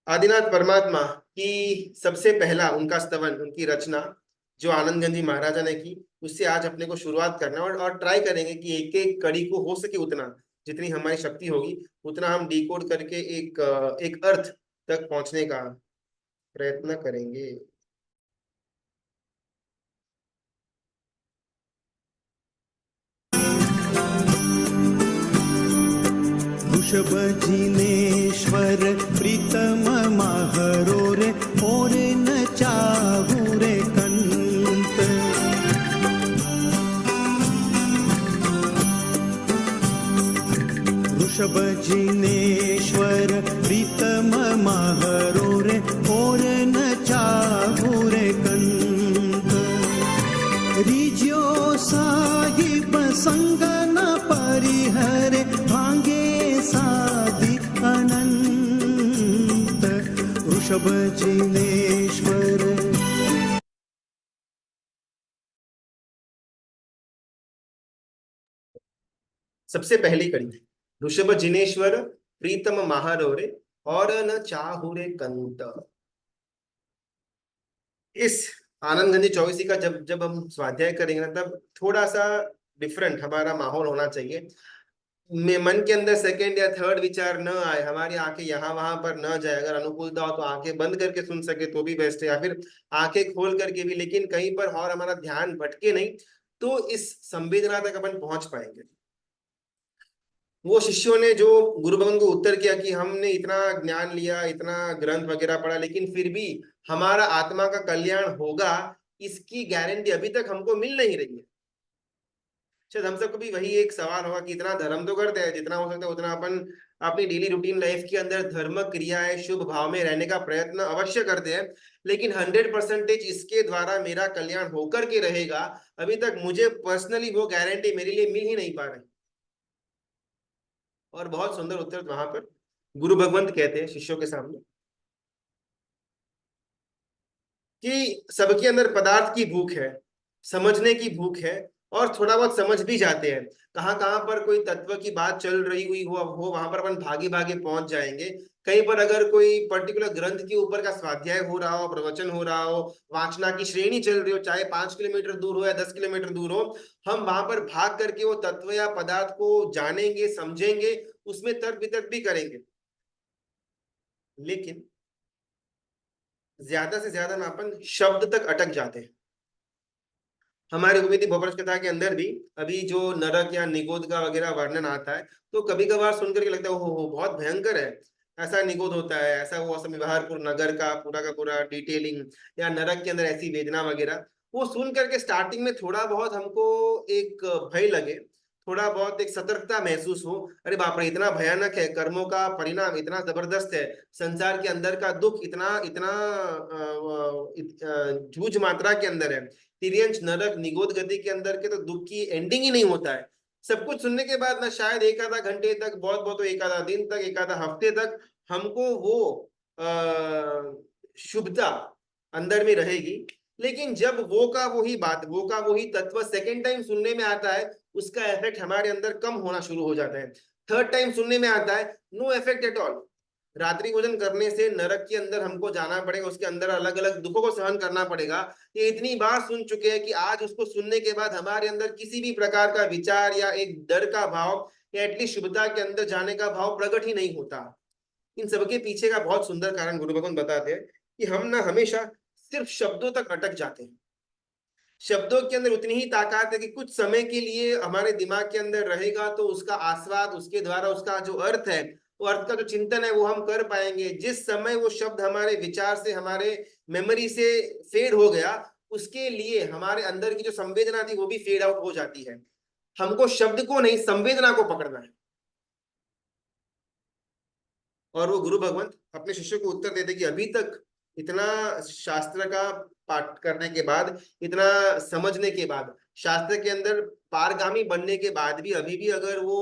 आदिनाथ परमात्मा की सबसे पहला उनका स्तवन, उनकी रचना जो आनंद गंजी महाराजा ने की, उससे आज अपने को शुरुआत करना है और ट्राई करेंगे कि एक एक कड़ी को हो सके उतना, जितनी हमारी शक्ति होगी उतना हम डिकोड करके एक अर्थ तक पहुंचने का प्रयत्न करेंगे। वृषभ जिनेश्वर प्रीतम माहरो रे और न चाहू रे कंत। वृषभ जिनेश्वर प्रीतम माहरो रे और न चाहू रे कंत। रिज्यो साहिब संग न परिहरे भांगे साधि अनंत। वृषभ जिनेश्वर। सबसे पहली कड़ी, ऋषभ जिनेश्वर प्रीतम महारोरे और न चाहुरे कंत। इस आनंद गंजी चौबीसी का जब जब हम स्वाध्याय करेंगे ना, तब थोड़ा सा डिफरेंट हमारा माहौल होना चाहिए। में मन के अंदर सेकंड या थर्ड विचार न आए, हमारी आंखें यहाँ वहां पर न जाए। अगर अनुकूलता हो तो आंखें बंद करके सुन सके तो भी बेस्ट है, या फिर आंखें खोल करके भी, लेकिन कहीं पर और हमारा ध्यान भटके नहीं, तो इस संवेदना तक अपन पहुंच पाएंगे। वो शिष्यों ने जो गुरु भगवान को उत्तर किया कि हमने इतना ज्ञान लिया, इतना ग्रंथ वगैरह पढ़ा, लेकिन फिर भी हमारा आत्मा का कल्याण होगा, इसकी गारंटी अभी तक हमको मिल नहीं रही है। शायद हम सबको भी वही एक सवाल होगा कि इतना धर्म तो करते हैं, जितना हो सकता है उतना अपन अपनी डेली रूटीन लाइफ के अंदर धर्म क्रियाएं शुभ भाव में रहने का प्रयत्न अवश्य करते हैं, लेकिन 100% इसके द्वारा मेरा कल्याण होकर के रहेगा, अभी तक मुझे पर्सनली वो गारंटी मेरे लिए मिल ही नहीं पा रही। और बहुत सुंदर उत्तर वहां पर गुरु भगवंत कहते हैं शिष्यों के सामने कि सबके अंदर पदार्थ की भूख है, समझने की भूख है, और थोड़ा बहुत समझ भी जाते हैं। कहाँ कहाँ पर कोई तत्व की बात चल रही हुई हो वहां पर अपन भागे भागे पहुंच जाएंगे। कहीं पर अगर कोई पर्टिकुलर ग्रंथ के ऊपर का स्वाध्याय हो रहा हो, प्रवचन हो रहा हो, वाचना की श्रेणी चल रही हो, चाहे 5 किलोमीटर दूर हो या 10 किलोमीटर दूर हो, हम वहां पर भाग करके वो तत्व या पदार्थ को जानेंगे, समझेंगे, उसमें तर्क वितर्क भी करेंगे। लेकिन ज्यादा से ज्यादा ना अपन शब्द तक अटक जाते हैं। हमारे उपनिधि भोपरस कथा के अंदर भी अभी जो नरक या निगोद का वगैरह वर्णन आता है, तो कभी कभार सुनकर के लगता है हो बहुत भयंकर है, ऐसा निगोद होता है, ऐसा हुआ सब व्यवहारपुर नगर का पूरा डिटेलिंग, या नरक के अंदर ऐसी वेदना वगैरह। वो सुन करके स्टार्टिंग में थोड़ा बहुत हमको एक भय लगे, थोड़ा बहुत एक सतर्कता महसूस हो, अरे बाप रे इतना भयानक है, कर्मों का परिणाम इतना जबरदस्त है, संसार के अंदर का दुख इतना इतना जूझ मात्रा के अंदर है, तिर्यंश नरक निगोद गति के अंदर के तो दुख की एंडिंग ही नहीं होता है। सब कुछ सुनने के बाद ना शायद एक आधा घंटे तक, बहुत बहुत तो एक आधा दिन तक, एक आधा हफ्ते तक हमको वो शुभता अंदर में रहेगी। लेकिन जब वो का वही बात, वो का वही तत्व सेकेंड टाइम सुनने में आता है, उसका इफेक्ट हमारे अंदर कम होना शुरू हो जाता है। थर्ड टाइम सुनने में आता है, नो इफेक्ट एट ऑल। रात्रि भोजन करने से नरक के अंदर हमको जाना पड़ेगा, उसके अंदर अलग अलग दुखों को सहन करना पड़ेगा। ये इतनी बार सुन चुके हैं कि आज उसको सुनने के बाद हमारे अंदर किसी भी प्रकार का विचार या एक डर का भाव या एटलीस्ट शुभता के अंदर जाने का भाव प्रकट ही नहीं होता। इन सबके पीछे का बहुत सुंदर कारण गुरु भगवान बताते हैं कि हम ना हमेशा सिर्फ शब्दों तक अटक जाते हैं। शब्दों के अंदर उतनी ही ताकत है कि कुछ समय के लिए हमारे दिमाग के अंदर रहेगा, तो उसका आस्वाद, उसके द्वारा उसका जो अर्थ है, वो अर्थ का जो चिंतन है वो हम कर पाएंगे। जिस समय वो शब्द हमारे विचार से, हमारे मेमोरी से फेड हो गया, उसके लिए हमारे अंदर की जो संवेदना थी वो भी फेड आउट हो जाती है। हमको शब्द को नहीं, संवेदना को पकड़ना है। और वो गुरु भगवंत अपने शिष्यों को उत्तर देते कि अभी तक इतना शास्त्र का पाठ करने के बाद, इतना समझने के बाद, शास्त्र के अंदर पारगामी बनने के बाद भी अभी भी अगर वो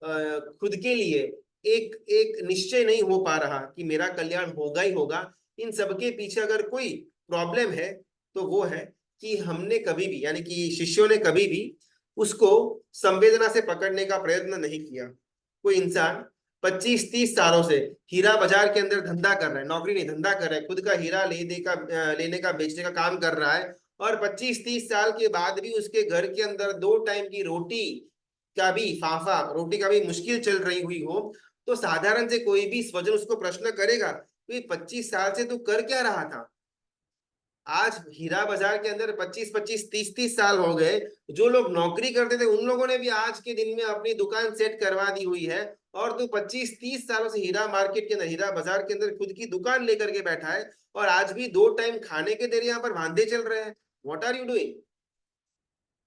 खुद के लिए एक एक निश्चय नहीं हो पा रहा कि मेरा कल्याण होगा ही होगा, इन सबके पीछे अगर कोई प्रॉब्लम है तो वो है कि हमने कभी भी, यानी कि शिष्यों ने कभी भी उसको संवेदना से पकड़ने का प्रयत्न नहीं किया। कोई इंसान 25-30 सालों से हीरा बाजार के अंदर धंधा कर रहा है, नौकरी नहीं धंधा कर रहा है, खुद का हीरा लेने का बेचने का काम कर रहा है, और 25-30 साल के बाद भी उसके घर के अंदर 2 टाइम की रोटी का भी फाफा, रोटी का भी मुश्किल चल रही हुई हो, तो साधारण से कोई भी स्वजन उसको प्रश्न करेगा, तो 25 साल से तू कर क्या रहा था? आज हीरा बाजार के अंदर 25-25, 30-30 साल हो गए, जो लोग नौकरी करते थे उन लोगों ने भी आज के दिन में अपनी दुकान सेट करवा दी हुई है, और तू 25-30 सालों से हीरा मार्केट के अंदर, हीरा बाजार के अंदर खुद की दुकान लेकर के बैठा है, और आज भी 2 टाइम खाने के तेरे यहाँ पर वांदे चल रहे हैं। What are you doing?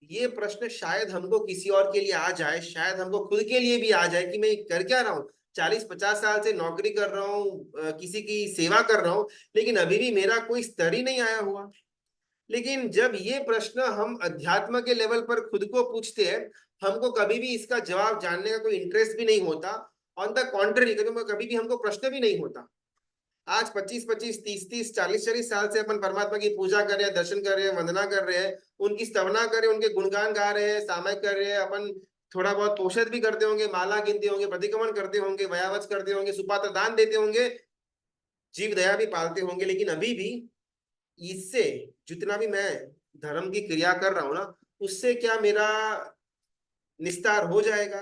ये प्रश्न शायद हमको किसी और के लिए आ जाए, शायद हमको खुद के लिए भी आ जाए कि मैं कर क्या रहा हूँ, 40-50 साल से नौकरी कर रहा हूँ, किसी की सेवा कर रहा हूँ, लेकिन अभी भी मेरा कोई स्तर ही नहीं आया हुआ। लेकिन जब ये प्रश्न हम अध्यात्म के लेवल पर खुद को पूछते हैं, हमको कभी भी इसका जवाब जानने का कोई इंटरेस्ट भी नहीं होता। ऑन द कॉन्ट्ररी, कभी भी हमको प्रश्न भी नहीं होता। आज 25-25, 30-30, 40-40 साल से अपन परमात्मा की पूजा कर रहे हैं, दर्शन कर रहे हैं, वंदना कर रहे हैं, उनकी स्तवना कर रहे हैं, उनके गुणगान गा रहे हैं, सामायिक कर रहे हैं, अपन थोड़ा बहुत पोषद भी करते होंगे, माला गिनते होंगे, प्रतिक्रमण करते होंगे, वयावच करते होंगे, सुपात्र दान देते होंगे, जीव दया भी पालते होंगे, लेकिन अभी भी इससे जितना भी मैं धर्म की क्रिया कर रहा हूं ना, उससे क्या मेरा निस्तार हो जाएगा?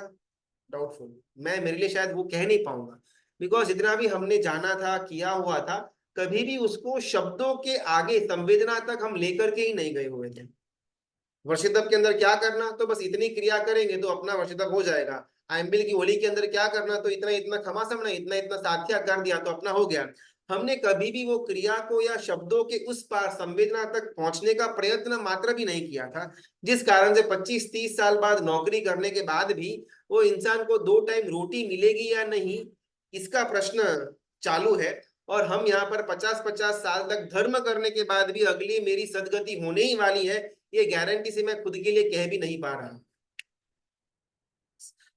डाउटफुल। मैं मेरे लिए शायद वो कह नहीं पाऊंगा, बिकॉज जितना भी हमने जाना था, किया हुआ था, कभी भी उसको शब्दों के आगे संवेदना तक हम लेकर के ही नहीं गए हुए थे। वर्षितव के अंदर क्या करना, तो बस इतनी क्रिया करेंगे तो अपना वर्षितव हो जाएगा। आइम्बिल की होली के अंदर क्या करना, तो इतना इतना खमा समना, इतना इतना साध्या कर दिया तो अपना हो गया। हमने कभी भी वो क्रिया को या शब्दों के उस पार संवेदना तक पहुंचने का प्रयत्न मात्र भी नहीं किया था, जिस कारण से 25-30 साल बाद नौकरी करने के बाद भी वो इंसान को 2 टाइम रोटी मिलेगी या नहीं, इसका प्रश्न चालू है। और हम यहाँ पर 50-50 साल तक धर्म करने के बाद भी अगली मेरी सदगति होने ही वाली है, ये गारंटी से मैं खुद के लिए कह भी नहीं पा रहा।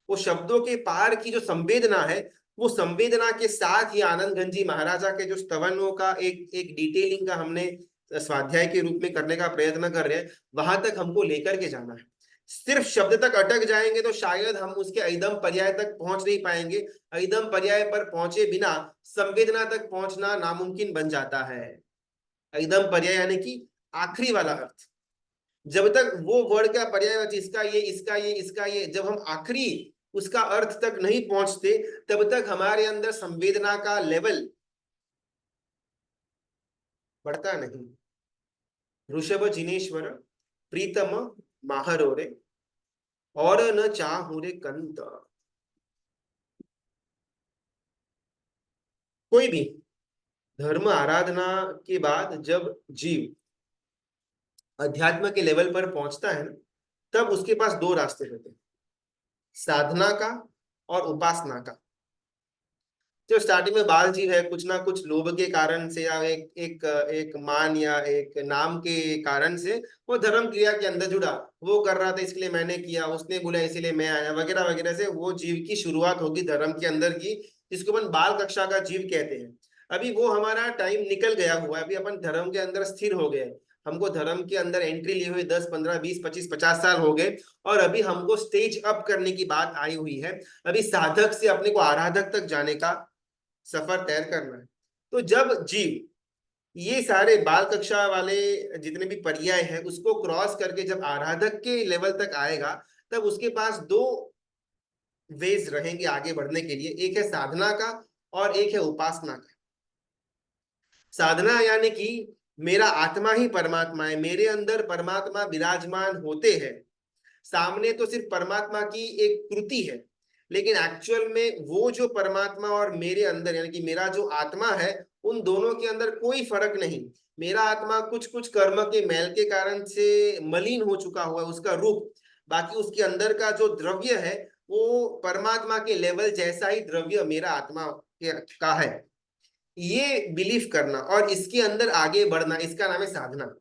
वो शब्दों के पार की जो संवेदना है, वो संवेदना के साथ ही आनंद गंजी महाराजा के जो स्तवनों का एक एक डिटेलिंग का हमने स्वाध्याय के रूप में करने का प्रयत्न कर रहे हैं, वहां तक हमको लेकर के जाना है। सिर्फ शब्द तक अटक जाएंगे तो शायद हम उसके ऐदम पर्याय तक पहुंच नहीं पाएंगे। ऐदम पर्याय पर पहुंचे बिना संवेदना तक पहुंचना नामुमकिन बन जाता है। ऐदम पर्याय यानी कि आखिरी वाला अर्थ। जब तक वो वर्ड का पर्यायवाची इसका ये इसका ये इसका ये, जब हम आखिरी उसका अर्थ तक नहीं पहुंचते, तब तक हमारे अंदर संवेदना का लेवल बढ़ता नहीं। ऋषभ जिनेश्वर प्रीतम माहरोरे और न चाहू रे कंत। कोई भी धर्म आराधना के बाद जब जीव अध्यात्म के लेवल पर पहुंचता है ना, तब उसके पास 2 रास्ते होते हैं, साधना का और उपासना का। जो स्टार्टिंग में बाल जीव है, कुछ ना कुछ लोभ के कारण से या एक मान या एक नाम के कारण से वो धर्म क्रिया के अंदर जुड़ा, वो कर रहा था इसलिए मैंने किया, उसने बोला इसीलिए मैं आया, वगैरह वगैरह से वो जीव की शुरुआत होगी धर्म के अंदर की, जिसको अपन बाल कक्षा का जीव कहते हैं। अभी वो हमारा टाइम निकल गया हुआ है, अभी अपन धर्म के अंदर स्थिर हो गए। हमको धर्म के अंदर एंट्री लिए हुए 10, 15, 20, 25, 50 साल हो गए, और अभी हमको स्टेज अप करने की बात आई हुई है। अभी साधक से अपने को आराधक तक जाने का सफर तय करना है। तो जब जीव ये सारे बाल कक्षा वाले जितने भी पर्याय हैं उसको क्रॉस करके जब आराधक के लेवल तक आएगा, तब उसके पास 2 वेज रहेंगे आगे बढ़ने के लिए, एक है साधना का और एक है उपासना का। साधना यानी कि मेरा आत्मा ही परमात्मा है, मेरे अंदर परमात्मा विराजमान होते हैं। सामने तो सिर्फ परमात्मा की एक कृति है, लेकिन एक्चुअल में वो जो परमात्मा और मेरे अंदर यानी कि मेरा जो आत्मा है, उन दोनों के अंदर कोई फर्क नहीं। मेरा आत्मा कुछ कुछ कर्म के मैल के कारण से मलिन हो चुका हुआ है, उसका रूप, बाकी उसके अंदर का जो द्रव्य है वो परमात्मा के लेवल जैसा ही द्रव्य मेरा आत्मा का है। ये बिलीव करना और इसके अंदर आगे बढ़ना, इसका नाम है साधना।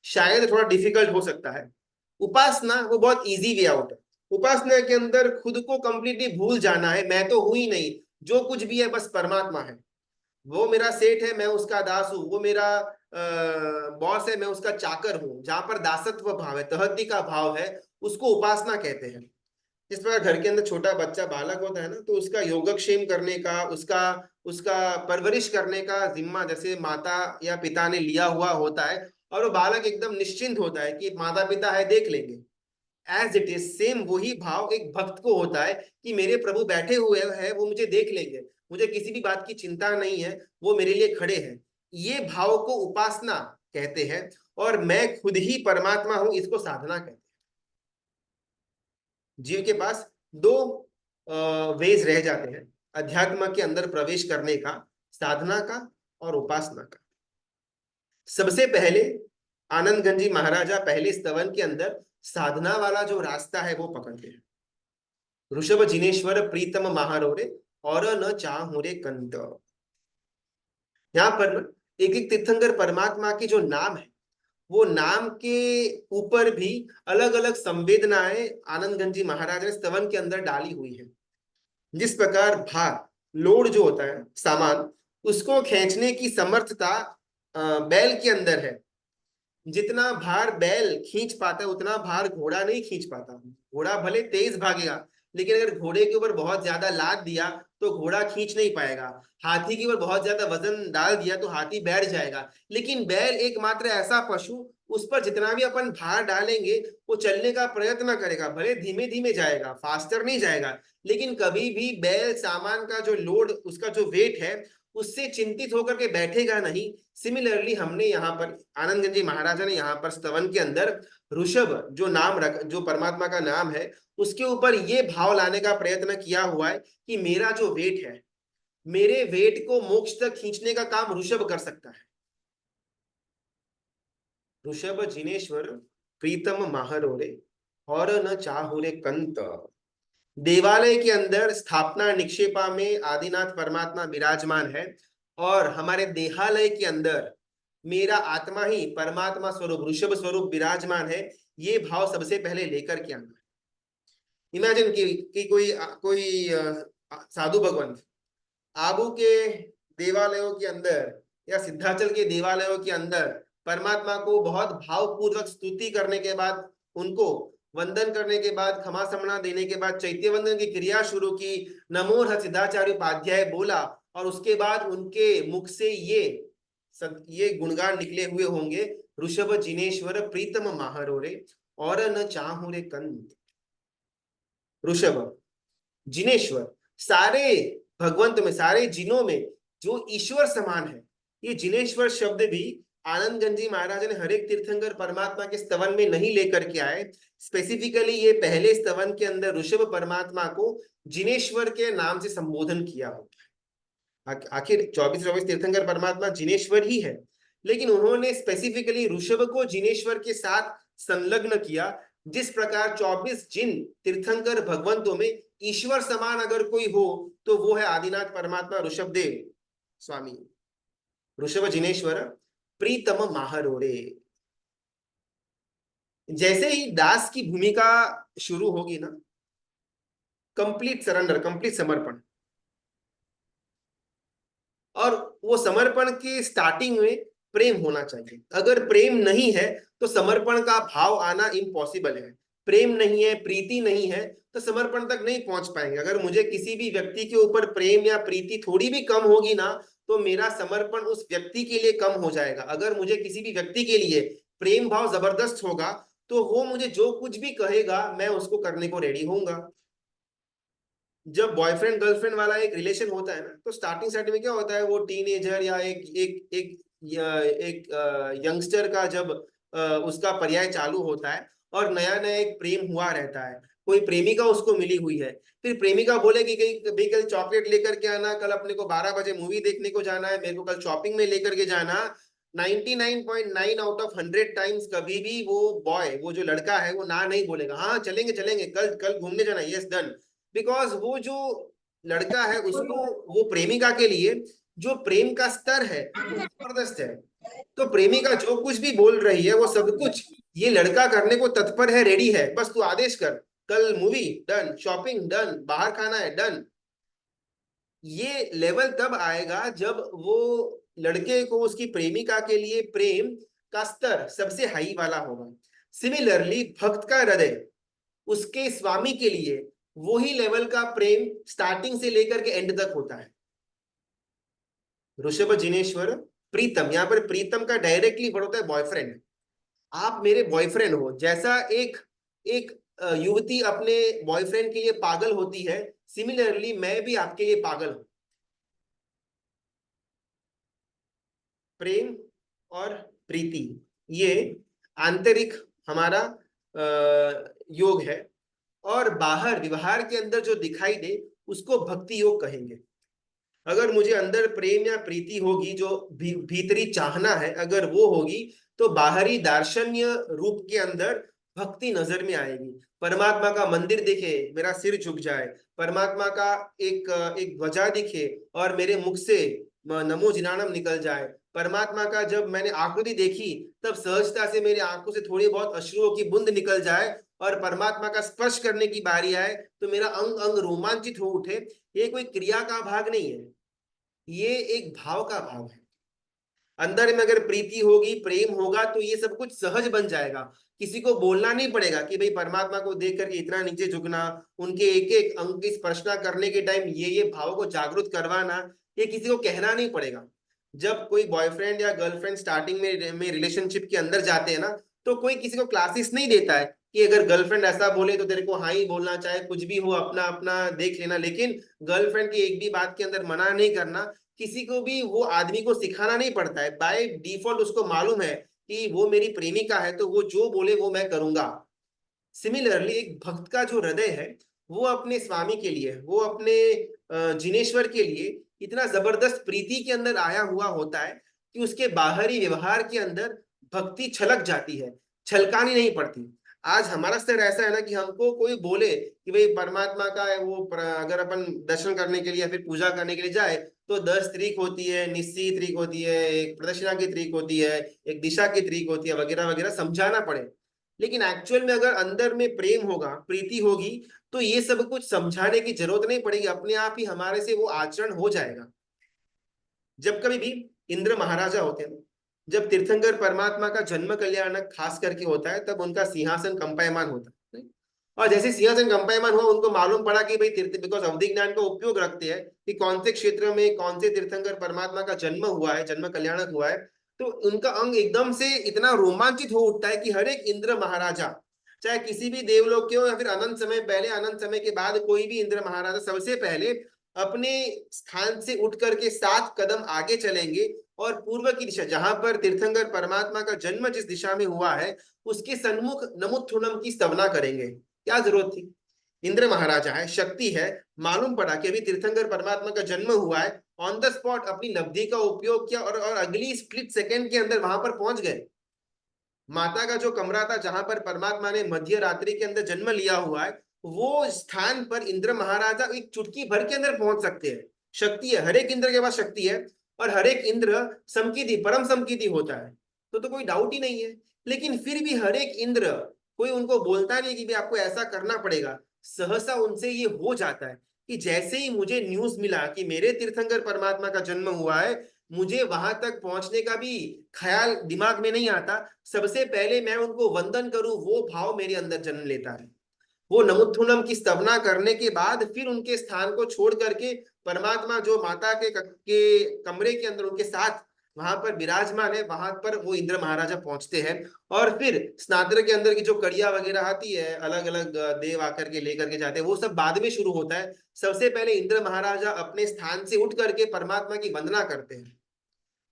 शायद थोड़ा डिफिकल्ट हो सकता है। उपासना वो बहुत इजी वे आउट है। उपासना के अंदर खुद को कंप्लीटली भूल जाना है, मैं तो हूं ही नहीं, जो कुछ भी है बस परमात्मा है। वो मेरा सेठ है, मैं उसका दास हूँ, वो मेरा बॉस है, मैं उसका चाकर हूँ। जहां पर दासत्व भाव है, तहद्दी का भाव है, उसको उपासना कहते हैं। जिस प्रकार घर के अंदर छोटा बच्चा बालक होता है ना, तो उसका योगक्षेम करने का, उसका उसका परवरिश करने का जिम्मा जैसे माता या पिता ने लिया हुआ होता है, और वो बालक एकदम निश्चिंत होता है कि माता पिता है, देख लेंगे। एज इट इज सेम वही भाव एक भक्त को होता है कि मेरे प्रभु बैठे हुए हैं, वो मुझे देख लेंगे, मुझे किसी भी बात की चिंता नहीं है, वो मेरे लिए खड़े हैं। ये भाव को उपासना कहते हैं, और मैं खुद ही परमात्मा हूं, इसको साधना कहते हैं। जीव के पास दो वेज रह जाते हैं अध्यात्म के अंदर प्रवेश करने का, साधना का और उपासना का। सबसे पहले आनंद गंजी महाराजा पहले स्तवन के अंदर साधना वाला जो रास्ता है वो पकड़ते हैं। ऋषभ जिनेश्वर प्रीतम महारोरे और न चाहूं रे कंत। यहाँ पर एक एक तीर्थंकर परमात्मा के जो नाम है, वो नाम के ऊपर भी अलग अलग संवेदनाएं आनंद गंजी महाराज ने स्तवन के अंदर डाली हुई है। जिस प्रकार भार, लोड जो होता है सामान, उसको खींचने की समर्थता बैल के अंदर है। जितना भार बैल खींच पाता है उतना भार घोड़ा नहीं खींच पाता। घोड़ा भले तेज भागेगा, लेकिन अगर घोड़े के ऊपर बहुत ज्यादा लाद दिया तो घोड़ा खींच नहीं पाएगा। हाथी के ऊपर बहुत ज्यादा वजन डाल दिया तो हाथी बैठ जाएगा। लेकिन बैल एकमात्र ऐसा पशु, उस पर जितना भी अपन भार डालेंगे वो चलने का प्रयत्न करेगा, भले धीमे धीमे जाएगा, फास्टर नहीं जाएगा, लेकिन कभी भी बैल सामान का जो लोड, उसका जो वेट है, उससे चिंतित होकर के बैठेगा नहीं। सिमिलरली हमने यहाँ पर आनंद गंजी महाराजा ने यहाँ पर स्तवन के अंदर ऋषभ जो नाम रख, जो परमात्मा का नाम है, उसके ऊपर ये भाव लाने का प्रयत्न किया हुआ है कि मेरा जो वेट है, मेरे वेट को मोक्ष तक खींचने का काम ऋषभ कर सकता है। ऋषभ जिनेश्वर प्रीतम महारोरे और न चाहुरे कंत। देवालय के अंदर स्थापना निक्षेपा में आदिनाथ परमात्मा विराजमान है, और हमारे देहालय के अंदर मेरा आत्मा ही परमात्मा स्वरूप ऋषभ स्वरूप विराजमान है। ये भाव सबसे पहले लेकर के आना। इमेजिन कि कोई साधु भगवंत आबू के देवालयों के अंदर या सिद्धाचल के देवालयों के अंदर परमात्मा को बहुत भावपूर्वक स्तुति करने के बाद, उनको वंदन करने के बाद, क्षमा समना देने के बाद चैत्य वंदन की क्रिया शुरू की, नमो रह सिद्धाचार्य उपाध्याय बोला, और उसके बाद उनके मुख से ये गुणगान निकले हुए होंगे, ऋषभ जिनेश्वर प्रीतम महारोरे और न चाहूं रे कंत। ऋषभ जिनेश्वर, सारे भगवंत में, सारे जिनों में जो ईश्वर समान है, ये जिनेश्वर शब्द भी आनंद गंजी महाराज ने हर एक तीर्थंकर परमात्मा के स्तवन में नहीं लेकर के आए। स्पेसिफिकली ये पहले स्तवन के अंदर ऋषभ परमात्मा को जिनेश्वर के नाम से संबोधन किया होता है। आखिर 24 तीर्थंकर परमात्मा जिनेश्वर ही है, लेकिन उन्होंने स्पेसिफिकली ऋषभ को जिनेश्वर के साथ संलग्न किया। जिस प्रकार 24 जिन तीर्थंकर भगवंतों में ईश्वर समान अगर कोई हो तो वो है आदिनाथ परमात्मा ऋषभ देव स्वामी। ऋषभ जिनेश्वर प्रीतम महारोरे। जैसे ही दास की भूमिका शुरू होगी ना, कंप्लीट सरेंडर, कंप्लीट समर्पण, और वो समर्पण के स्टार्टिंग में प्रेम होना चाहिए। अगर प्रेम नहीं है तो समर्पण का भाव आना इम्पॉसिबल है। प्रेम नहीं है, प्रीति नहीं है, तो समर्पण तक नहीं पहुंच पाएंगे। अगर मुझे किसी भी व्यक्ति के ऊपर प्रेम या प्रीति थोड़ी भी कम होगी ना, तो मेरा समर्पण उस व्यक्ति के लिए कम हो जाएगा। अगर मुझे किसी भी व्यक्ति के लिए प्रेम भाव जबरदस्त होगा तो वो मुझे जो कुछ भी कहेगा मैं उसको करने को रेडी होऊंगा। जब बॉयफ्रेंड गर्लफ्रेंड वाला एक रिलेशन होता है ना, तो स्टार्टिंग में क्या होता है, वो टीनेजर या एक यंगस्टर का जब उसका पर्याय चालू होता है और नया नया एक प्रेम हुआ रहता है, कोई प्रेमिका उसको मिली हुई है, फिर प्रेमिका बोलेगी कि कल चॉकलेट लेकर के आना, कल अपने को 12 बजे मूवी देखने को जाना है, मेरे को कल शॉपिंग में लेकर के जाना। 99.9 आउट ऑफ 100 टाइम्स कभी भी वो बॉय, वो जो लड़का है, वो ना नहीं बोलेगा। हाँ चलेंगे चलेंगे, कल घूमने जाना, यस डन। बिकॉज वो जो लड़का है उसको, वो प्रेमिका के लिए जो प्रेम का स्तर है जबरदस्त है। तो प्रेमिका जो कुछ भी बोल रही है वो सब कुछ ये लड़का करने को तत्पर है, रेडी है, बस तू आदेश कर, कल मूवी डन, शॉपिंग डन, बाहर खाना है डन। ये लेवल तब आएगा जब वो लड़के को उसकी प्रेमिका के लिए प्रेम का स्तर सबसे हाई वाला होगा। सिमिलरली भक्त का हृदय उसके स्वामी के लिए वही लेवल का प्रेम स्टार्टिंग से लेकर के एंड तक होता है। ऋषभ जिनेश्वर प्रीतम, यहाँ पर प्रीतम का डायरेक्टली वर्ड होता है बॉयफ्रेंड। आप मेरे बॉयफ्रेंड हो, जैसा एक एक युवती अपने बॉयफ्रेंड के लिए पागल होती है, सिमिलरली मैं भी आपके लिए पागल हूं। प्रेम और प्रीति ये आंतरिक हमारा योग है, और बाहर व्यवहार के अंदर जो दिखाई दे उसको भक्ति योग कहेंगे। अगर मुझे अंदर प्रेम या प्रीति होगी, जो भीतरी चाहना है अगर वो होगी, तो बाहरी दार्शन्य रूप के अंदर भक्ति नजर में आएगी। परमात्मा का मंदिर दिखे, मेरा सिर झुक जाए, परमात्मा का एक ध्वजा दिखे और मेरे मुख से नमो जिनाणम निकल जाए, परमात्मा का जब मैंने आकृति देखी तब सहजता से मेरी आंखों से थोड़ी बहुत अश्रुओं की बूंद निकल जाए, और परमात्मा का स्पर्श करने की बारी आए तो मेरा अंग अंग रोमांचित हो उठे। ये कोई क्रिया का भाग नहीं है, ये एक भाव का भाव है। अंदर में अगर प्रीति होगी, प्रेम होगा, तो ये सब कुछ सहज बन जाएगा। किसी को बोलना नहीं पड़ेगा कि भाई परमात्मा को देख करके इतना नीचे झुकना, उनके एक एक अंग की स्पर्शना करने के टाइम ये भाव को जागृत करवाना, ये किसी को कहना नहीं पड़ेगा। जब कोई बॉयफ्रेंड या गर्लफ्रेंड स्टार्टिंग में रिलेशनशिप के अंदर जाते हैं ना, तो कोई किसी को क्लासेस नहीं देता है कि अगर गर्लफ्रेंड ऐसा बोले तो तेरे को हाँ ही बोलना, चाहे कुछ भी हो अपना अपना देख लेना। लेकिन गर्लफ्रेंड की एक भी बात के अंदर मना नहीं करना, किसी को भी वो आदमी को सिखाना नहीं पड़ता है। बाय डिफॉल्ट उसको मालूम है कि वो मेरी प्रेमिका है, तो वो जो बोले वो मैं करूंगा। सिमिलरली एक भक्त का जो हृदय है वो अपने स्वामी के लिए, वो अपने जिनेश्वर के लिए इतना जबरदस्त प्रीति के अंदर आया हुआ होता है कि उसके बाहरी व्यवहार के अंदर भक्ति छलक जाती है, छलकानी नहीं पड़ती। आज हमारा स्तर ऐसा है ना कि हमको कोई बोले कि भाई परमात्मा का है वो अगर अपन दर्शन करने के लिए या फिर पूजा करने के लिए जाए तो 10 तरीक होती है, निश्चित तरीक होती है, एक प्रदक्षिणा की तरीक होती है, एक दिशा की तरीक होती है, वगैरह वगैरह समझाना पड़े। लेकिन एक्चुअल में अगर अंदर में प्रेम होगा, प्रीति होगी, तो ये सब कुछ समझाने की जरूरत नहीं पड़ेगी, अपने आप ही हमारे से वो आचरण हो जाएगा। जब कभी भी इंद्र महाराजा होते हैं, जब तीर्थंकर परमात्मा का जन्म कल्याण खास करके होता है, तब उनका सिंहासन कंपायमान होता है। और जैसे सिंहासन कंपायमान हुआ, उनको मालूम पड़ा कि भाई तीर्थ, बिकॉज अवधि ज्ञान का उपयोग रखते हैं कि कौन से क्षेत्र में कौन से तीर्थंकर परमात्मा का जन्म हुआ है, जन्म कल्याणक हुआ है, तो उनका अंग एकदम से इतना रोमांचित हो उठता है कि हर एक इंद्र महाराजा, चाहे किसी भी देवलोक के हो या फिर अनंत समय पहले, अनंत समय के बाद कोई भी इंद्र महाराजा सबसे पहले अपने स्थान से उठ करके 7 कदम आगे चलेंगे और पूर्व की दिशा, जहां पर तीर्थंकर परमात्मा का जन्म जिस दिशा में हुआ है उसके सन्मुख नमोत्थुनम की स्तवना करेंगे। क्या जरूरत थी? इंद्र महाराजा है, शक्ति है, मालूम पड़ा कि अभी तीर्थंकर परमात्मा का जन्म हुआ है, ऑन द स्पॉट अपनी लब्धि का उपयोग किया और अगली स्प्लिट सेकेंड के अंदर वहां पर पहुंच गए। माता का जो कमरा था जहां पर परमात्मा ने मध्य रात्रि के अंदर जन्म लिया हुआ है, वो स्थान पर इंद्र महाराजा एक चुटकी भर के अंदर पहुंच सकते हैं। शक्ति है, हर एक इंद्र के पास शक्ति है, और हर एक इंद्र समकीति, परम समकीति होता है, तो कोई डाउट ही नहीं है। लेकिन फिर भी हर एक इंद्र, कोई उनको बोलता नहीं कि भी आपको ऐसा करना पड़ेगा, सहसा उनसे ये हो जाता है कि जैसे ही मुझे न्यूज मिला कि मेरे तीर्थंकर परमात्मा का जन्म हुआ है, मुझे वहां तक पहुंचने का भी ख्याल दिमाग में नहीं आता, सबसे पहले मैं उनको वंदन करूं, वो भाव मेरे अंदर जन्म लेता है। वो नमुत्थुनम की स्तवना करने के बाद फिर उनके स्थान को छोड़ करके परमात्मा जो माता के कमरे के अंदर उनके साथ वहां पर विराजमान है, वहां पर वो इंद्र महाराजा पहुंचते हैं। और फिर स्नात्र के अंदर की जो कड़िया वगैरह आती है, अलग अलग देव आकर के लेकर के जाते हैं, वो सब बाद में शुरू होता है। सबसे पहले इंद्र महाराजा अपने स्थान से उठ करके परमात्मा की वंदना करते हैं।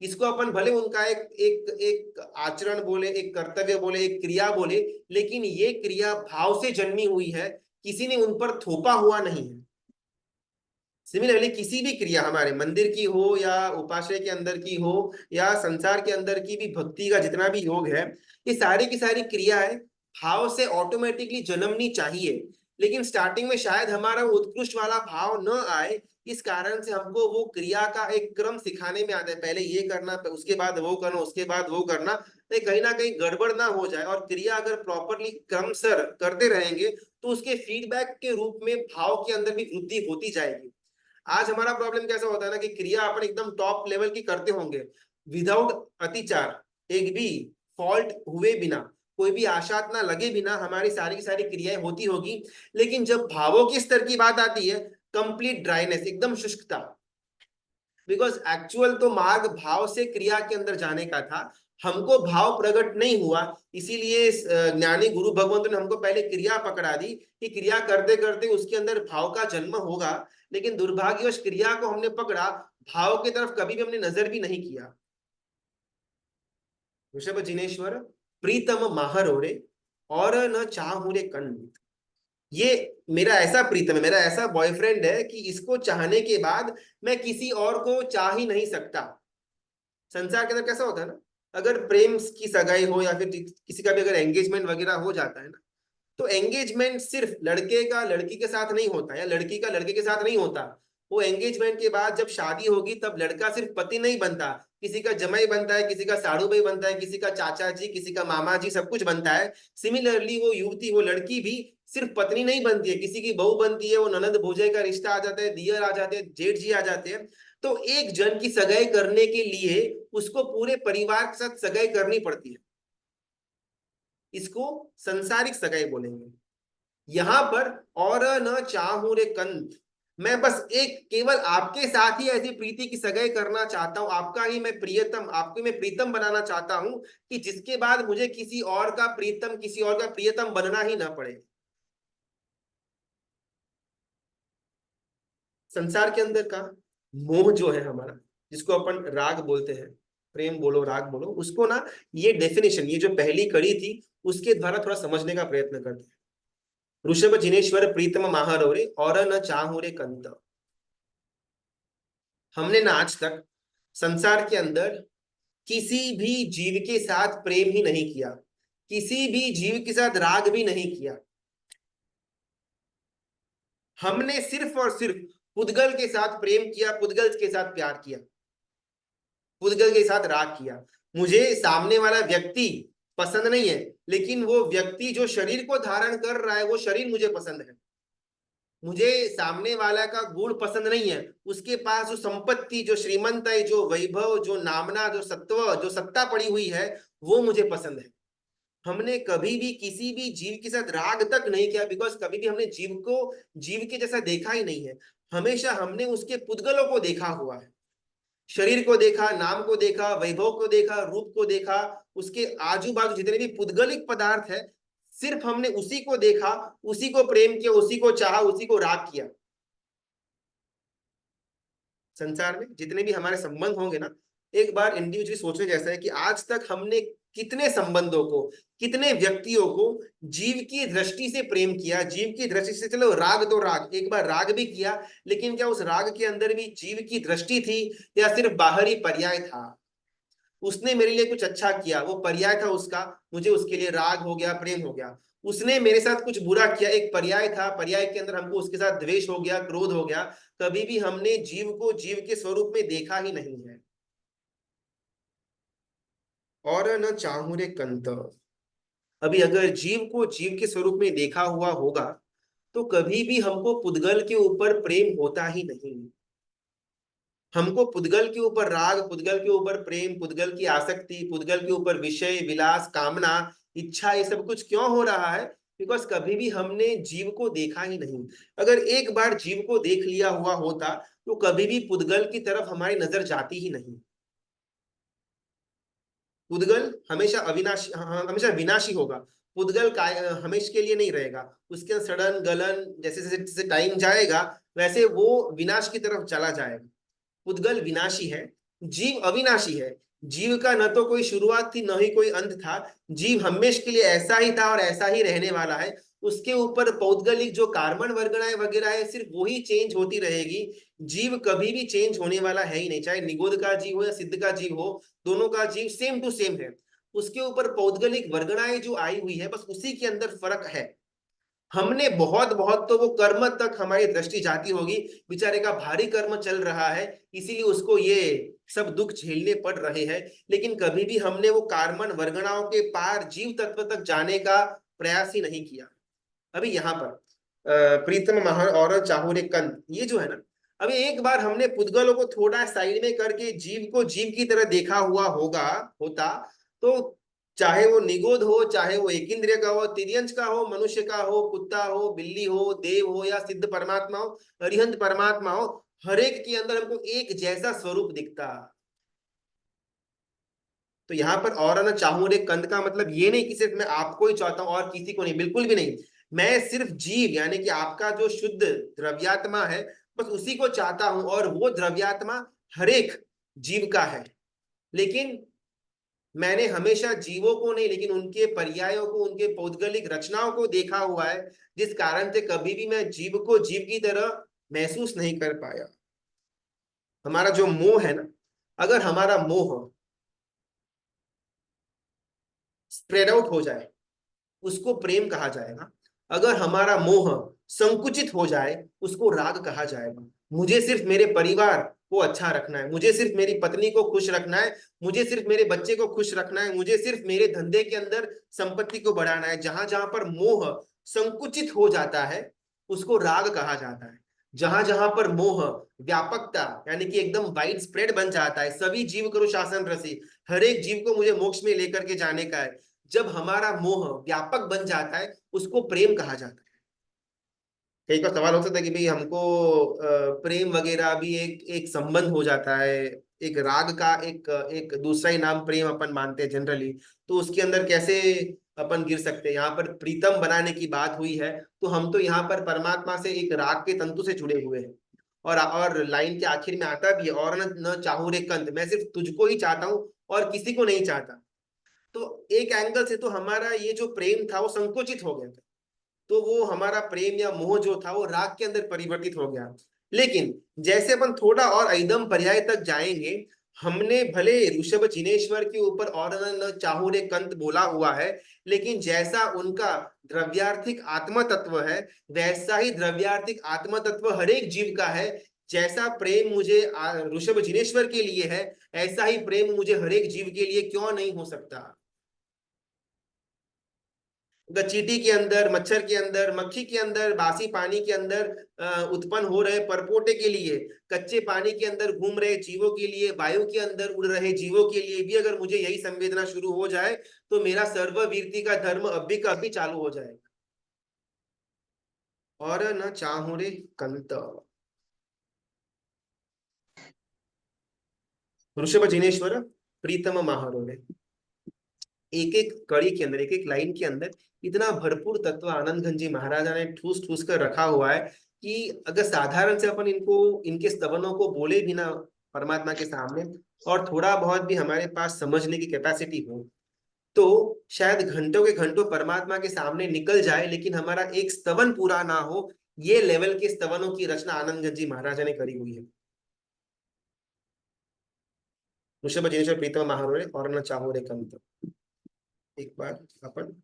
इसको अपन भले उनका एक एक एक आचरण बोले, एक कर्तव्य बोले, एक क्रिया बोले, लेकिन ये क्रिया भाव से जन्मी हुई है, किसी ने उन पर थोपा हुआ नहीं है। सिमिलरली किसी भी क्रिया, हमारे मंदिर की हो या उपाश्रय के अंदर की हो या संसार के अंदर की भी भक्ति का जितना भी योग है, ये सारी की सारी क्रियाएं भाव से ऑटोमेटिकली जन्मनी चाहिए। लेकिन स्टार्टिंग में शायद हमारा उत्कृष्ट वाला भाव न आए, इस कारण से हमको वो क्रिया का एक क्रम सिखाने में आता है, पहले ये करना, उसके बाद वो करना, उसके बाद वो करना, तो कहीं ना कहीं गड़बड़ ना हो जाए। और क्रिया अगर प्रॉपरली क्रमशर करते रहेंगे तो उसके फीडबैक के रूप में भाव के अंदर भी वृद्धि होती जाएगी। आज हमारा प्रॉब्लम कैसा होता है ना कि क्रिया अपन एकदम टॉप लेवल की करते होंगे, विदाउट अतिचार, एक भी फॉल्ट हुए बिना, कोई भी आशा ना लगे बिना हमारी सारी की सारी क्रियाएं होती होगी, लेकिन जब भावों के स्तर की बात आती है, कंप्लीट ड्राइनेस, एकदम शुष्कता। बिकॉज एक्चुअल तो मार्ग भाव से क्रिया के अंदर जाने का था, हमको भाव प्रकट नहीं हुआ, इसीलिए ज्ञानी गुरु भगवंत ने हमको पहले क्रिया पकड़ा दी कि क्रिया करते करते उसके अंदर भाव का जन्म होगा। लेकिन दुर्भाग्यवश क्रिया को हमने पकड़ा, भाव की तरफ कभी भी हमने नजर भी नहीं किया। ऋषभ जिनेश्वर प्रीतम माहरोरे और न चाहूं रे कंठ, ये मेरा ऐसा प्रीतम है, मेरा ऐसा बॉयफ्रेंड है कि इसको चाहने के बाद मैं किसी और को चाह ही नहीं सकता। संसार के अंदर कैसा होता है ना, अगर प्रेम की सगाई हो या फिर किसी का भी अगर एंगेजमेंट वगैरह हो जाता है ना, तो एंगेजमेंट सिर्फ लड़के का लड़की के साथ नहीं होता या लड़की का लड़के के साथ नहीं होता। वो एंगेजमेंट के बाद जब शादी होगी तब लड़का सिर्फ पति नहीं बनता, किसी का जमाई बनता है, किसी का साड़ू भाई बनता है, किसी का चाचा जी, किसी का मामा जी, सब कुछ बनता है। सिमिलरली वो युवती, वो लड़की भी सिर्फ पत्नी नहीं बनती है, किसी की बहू बनती है, वो ननद भोजाई का रिश्ता आ जाता है, दियर आ जाते हैं, जेठ जी आ जाते हैं। तो एक जन की सगाई करने के लिए उसको पूरे परिवार के साथ सगाई करनी पड़ती है, इसको संसारिक सगाई बोलेंगे। यहां पर और न चाहूं रे कंत, मैं बस एक केवल आपके साथ ही ऐसी प्रीति की सगाई करना चाहता हूं, आपका ही मैं प्रियतम, आपको मैं प्रीतम बनाना चाहता हूं कि जिसके बाद मुझे किसी और का प्रीतम, किसी और का प्रियतम बनना ही ना पड़े। संसार के अंदर का मोह जो है हमारा, जिसको अपन राग बोलते हैं, प्रेम बोलो राग बोलो, उसको ना ये डेफिनेशन, ये जो पहली कड़ी थी उसके द्वारा थोड़ा समझने का प्रयत्न करते हैं। ऋषभ जिनेश्वर प्रीतम महारौरे और न चाहूरे कंत, हमने ना आज तक संसार के अंदर किसी भी जीव के साथ प्रेम ही नहीं किया, किसी भी जीव के साथ राग भी नहीं किया। हमने सिर्फ और सिर्फ पुद्गल के साथ प्रेम किया, पुद्गल के साथ प्यार किया, पुद्गल के साथ राग किया। मुझे सामने वाला व्यक्ति पसंद नहीं है, लेकिन वो व्यक्ति जो शरीर को धारण कर रहा है वो शरीर मुझे पसंद है। मुझे सामने वाला का गुण पसंद नहीं है, उसके पास जो संपत्ति, जो श्रीमंत है, जो वैभव, जो नामना, जो सत्व, जो सत्ता पड़ी हुई है, वो मुझे पसंद है। हमने कभी भी किसी भी जीव के साथ राग तक नहीं किया, बिकॉज कभी भी हमने जीव को जीव के जैसा देखा ही नहीं है। हमेशा हमने उसके पुद्गलों को देखा हुआ है, शरीर को देखा, नाम को देखा, वैभव को देखा, रूप को देखा, उसके आजू बाजू जितने भी पुद्गलिक पदार्थ है, सिर्फ हमने उसी को देखा, उसी को प्रेम किया, उसी को चाहा, उसी को राग किया। संसार में जितने भी हमारे संबंध होंगे ना, एक बार इंडिविजुअली सोचने जैसा है कि आज तक हमने कितने संबंधों को, कितने व्यक्तियों को जीव की दृष्टि से प्रेम किया, जीव की दृष्टि से, चलो राग तो राग, एक बार राग भी किया, लेकिन क्या उस राग के अंदर भी जीव की दृष्टि थी या सिर्फ बाहरी पर्याय था? उसने मेरे लिए कुछ अच्छा किया, वो पर्याय था उसका, मुझे उसके लिए राग हो गया, प्रेम हो गया। उसने मेरे साथ कुछ बुरा किया, एक पर्याय था, पर्याय के अंदर हमको उसके साथ द्वेष हो गया, क्रोध हो गया। कभी भी हमने जीव को जीव के स्वरूप में देखा ही नहीं है। और न चाहूरे कंत, अभी अगर जीव को जीव के स्वरूप में देखा हुआ होगा तो कभी भी हमको पुद्गल के ऊपर प्रेम होता ही नहीं। हमको पुद्गल के ऊपर राग, पुद्गल के ऊपर प्रेम, पुद्गल की आसक्ति, पुद्गल के ऊपर विषय, विलास, कामना, इच्छा, ये सब कुछ क्यों हो रहा है? बिकॉज कभी भी हमने जीव को देखा ही नहीं। अगर एक बार जीव को देख लिया हुआ होता तो कभी भी पुद्गल की तरफ हमारी नजर जाती ही नहीं। पुद्गल हमेशा अविनाशी, हमेशा विनाशी होगा। पुद्गल का हमेशा के लिए नहीं रहेगा, उसके सड़न गलन, जैसे जैसे टाइम जाएगा वैसे वो विनाश की तरफ चला जाएगा। पुद्गल विनाशी है, जीव अविनाशी है। जीव का न तो कोई शुरुआत थी, न ही कोई अंत था। जीव हमेशा के लिए ऐसा ही था और ऐसा ही रहने वाला है। उसके ऊपर पौद्गलिक जो कार्बन वर्गणाएं वगैरह है, सिर्फ वही चेंज होती रहेगी। जीव कभी भी चेंज होने वाला है ही नहीं, चाहे निगोद का जीव हो या सिद्ध का जीव हो, दोनों का जीव सेम टू सेम है। उसके ऊपर पौद्गलिक वर्गणाएं जो आई हुई है, बस उसी के अंदर फर्क है। हमने बहुत बहुत तो वो कर्म तक हमारी दृष्टि जाती होगी, बेचारे का भारी कर्म चल रहा है इसीलिए उसको ये सब दुख झेलने पड़ रहे हैं। लेकिन कभी भी हमने वो कार्बन वर्गणाओं के पार जीव तत्व तक जाने का प्रयास ही नहीं किया। अभी यहाँ पर प्रीतम महान और चाहुरे कंत, ये जो है ना, अभी एक बार हमने पुद्गलों को थोड़ा साइड में करके जीव को जीव की तरह देखा हुआ होता तो चाहे वो निगोद हो, चाहे वो एक इंद्रिय का हो, तिर्यंच का हो, मनुष्य का हो, कुत्ता हो, बिल्ली हो, देव हो या सिद्ध परमात्मा हो, अरिहंत परमात्मा हो, हर एक के अंदर हमको एक जैसा स्वरूप दिखता। तो यहाँ पर और न चाहूं रे कंद का मतलब ये नहीं कि सिर्फ मैं आपको ही चाहता हूं और किसी को नहीं, बिल्कुल भी नहीं। मैं सिर्फ जीव यानी कि आपका जो शुद्ध द्रव्यात्मा है बस उसी को चाहता हूं, और वो द्रव्यात्मा हर एक जीव का है। लेकिन मैंने हमेशा जीवों को नहीं, लेकिन उनके पर्यायों को, उनके पौद्गलिक रचनाओं को देखा हुआ है, जिस कारण से कभी भी मैं जीव को जीव की तरह महसूस नहीं कर पाया। हमारा जो मोह है ना, अगर हमारा मोह स्प्रेड आउट हो जाए उसको प्रेम कहा जाएगा। अगर हमारा मोह संकुचित हो जाए उसको राग कहा जाएगा। मुझे सिर्फ मेरे परिवार को अच्छा रखना है, मुझे सिर्फ मेरी पत्नी को खुश रखना है, मुझे सिर्फ मेरे बच्चे को खुश रखना है, मुझे सिर्फ मेरे धंधे के अंदर संपत्ति को बढ़ाना है। जहां जहां पर मोह संकुचित हो जाता है उसको राग कहा जाता है। जहां जहां पर मोह व्यापकता यानी कि एकदम वाइड स्प्रेड बन जाता है, सभी जीव करो शासन रसी, हर एक जीव को मुझे मोक्ष में लेकर के जाने का है, जब हमारा मोह व्यापक बन जाता है उसको प्रेम कहा जाता है। कई का सवाल हो सकता है कि भाई हमको प्रेम वगैरह भी एक एक संबंध हो जाता है, एक राग का एक एक दूसरा ही नाम प्रेम अपन मानते हैं जनरली, तो उसके अंदर कैसे अपन गिर सकते हैं। यहाँ पर प्रीतम बनाने की बात हुई है, तो हम तो यहाँ पर परमात्मा से एक राग के तंतु से जुड़े हुए हैं। और लाइन के आखिर में आता भी है, और न चाहूं रे कंत, मैं सिर्फ तुझको ही चाहता हूँ और किसी को नहीं चाहता। तो एक एंगल से तो हमारा ये जो प्रेम था वो संकुचित हो गया था, तो वो हमारा प्रेम या मोह जो था वो राग के अंदर परिवर्तित हो गया। लेकिन जैसे अपन थोड़ा और एकदम पर्याय तक जाएंगे, हमने भले ऋषभ जिनेश्वर के ऊपर और न चाहूं रे कंत बोला हुआ है, लेकिन जैसा उनका द्रव्यार्थिक आत्म तत्व है वैसा ही द्रव्यार्थिक आत्म तत्व हर एक जीव का है। जैसा प्रेम मुझे ऋषभ जिनेश्वर के लिए है, ऐसा ही प्रेम मुझे हर एक जीव के लिए क्यों नहीं हो सकता। चींटी के अंदर, मच्छर के अंदर, मक्खी के अंदर, बासी पानी के अंदर उत्पन्न हो रहे परपोटे के लिए, कच्चे पानी के अंदर घूम रहे जीवों के लिए, वायु के अंदर उड़ रहे जीवों के लिए भी अगर मुझे यही संवेदना शुरू हो जाए तो मेरा सर्ववीरति का धर्म अभी का अभी चालू हो जाएगा। और न चाहूं रे कंत, ऋषभ जिनेश्वर प्रीतम महारोरे, एक एक कड़ी के अंदर, एक एक लाइन के अंदर इतना भरपूर तत्व आनंद घन जी महाराजा ने ठूस ठूस कर रखा हुआ है कि अगर साधारण से अपन इनको, इनके स्तवनों को बोले भी ना परमात्मा के सामने, और थोड़ा बहुत भी हमारे पास समझने की कैपेसिटी हो, तो शायद घंटों के घंटों परमात्मा के सामने निकल जाए, लेकिन हमारा एक स्तवन पूरा ना हो। ये लेवल के स्तवनों की रचना आनंद घन जी महाराजा ने करी हुई है। ऋषभ जिनेश्वर प्रीतम महारोरे और न चाहो रे कंत। एक बार अपन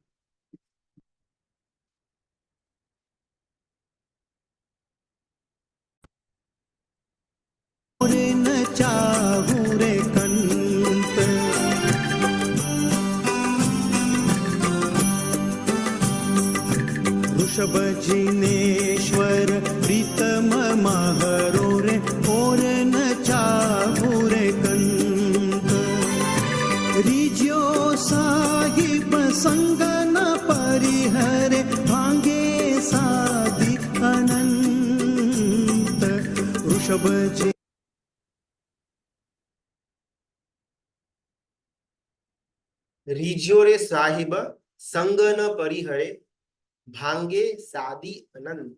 रे न चाहूं रे कंत, ऋषभ जिनेश्वर प्रीतम महारो रे, और न चाहूं रे कंत। रिज्यो साहिब संग न परिहरे, भांगे साधि अनंत। ऋषभ जी रिज्योरे साहिब संग न परिहरे, भांगे सादी अनंत।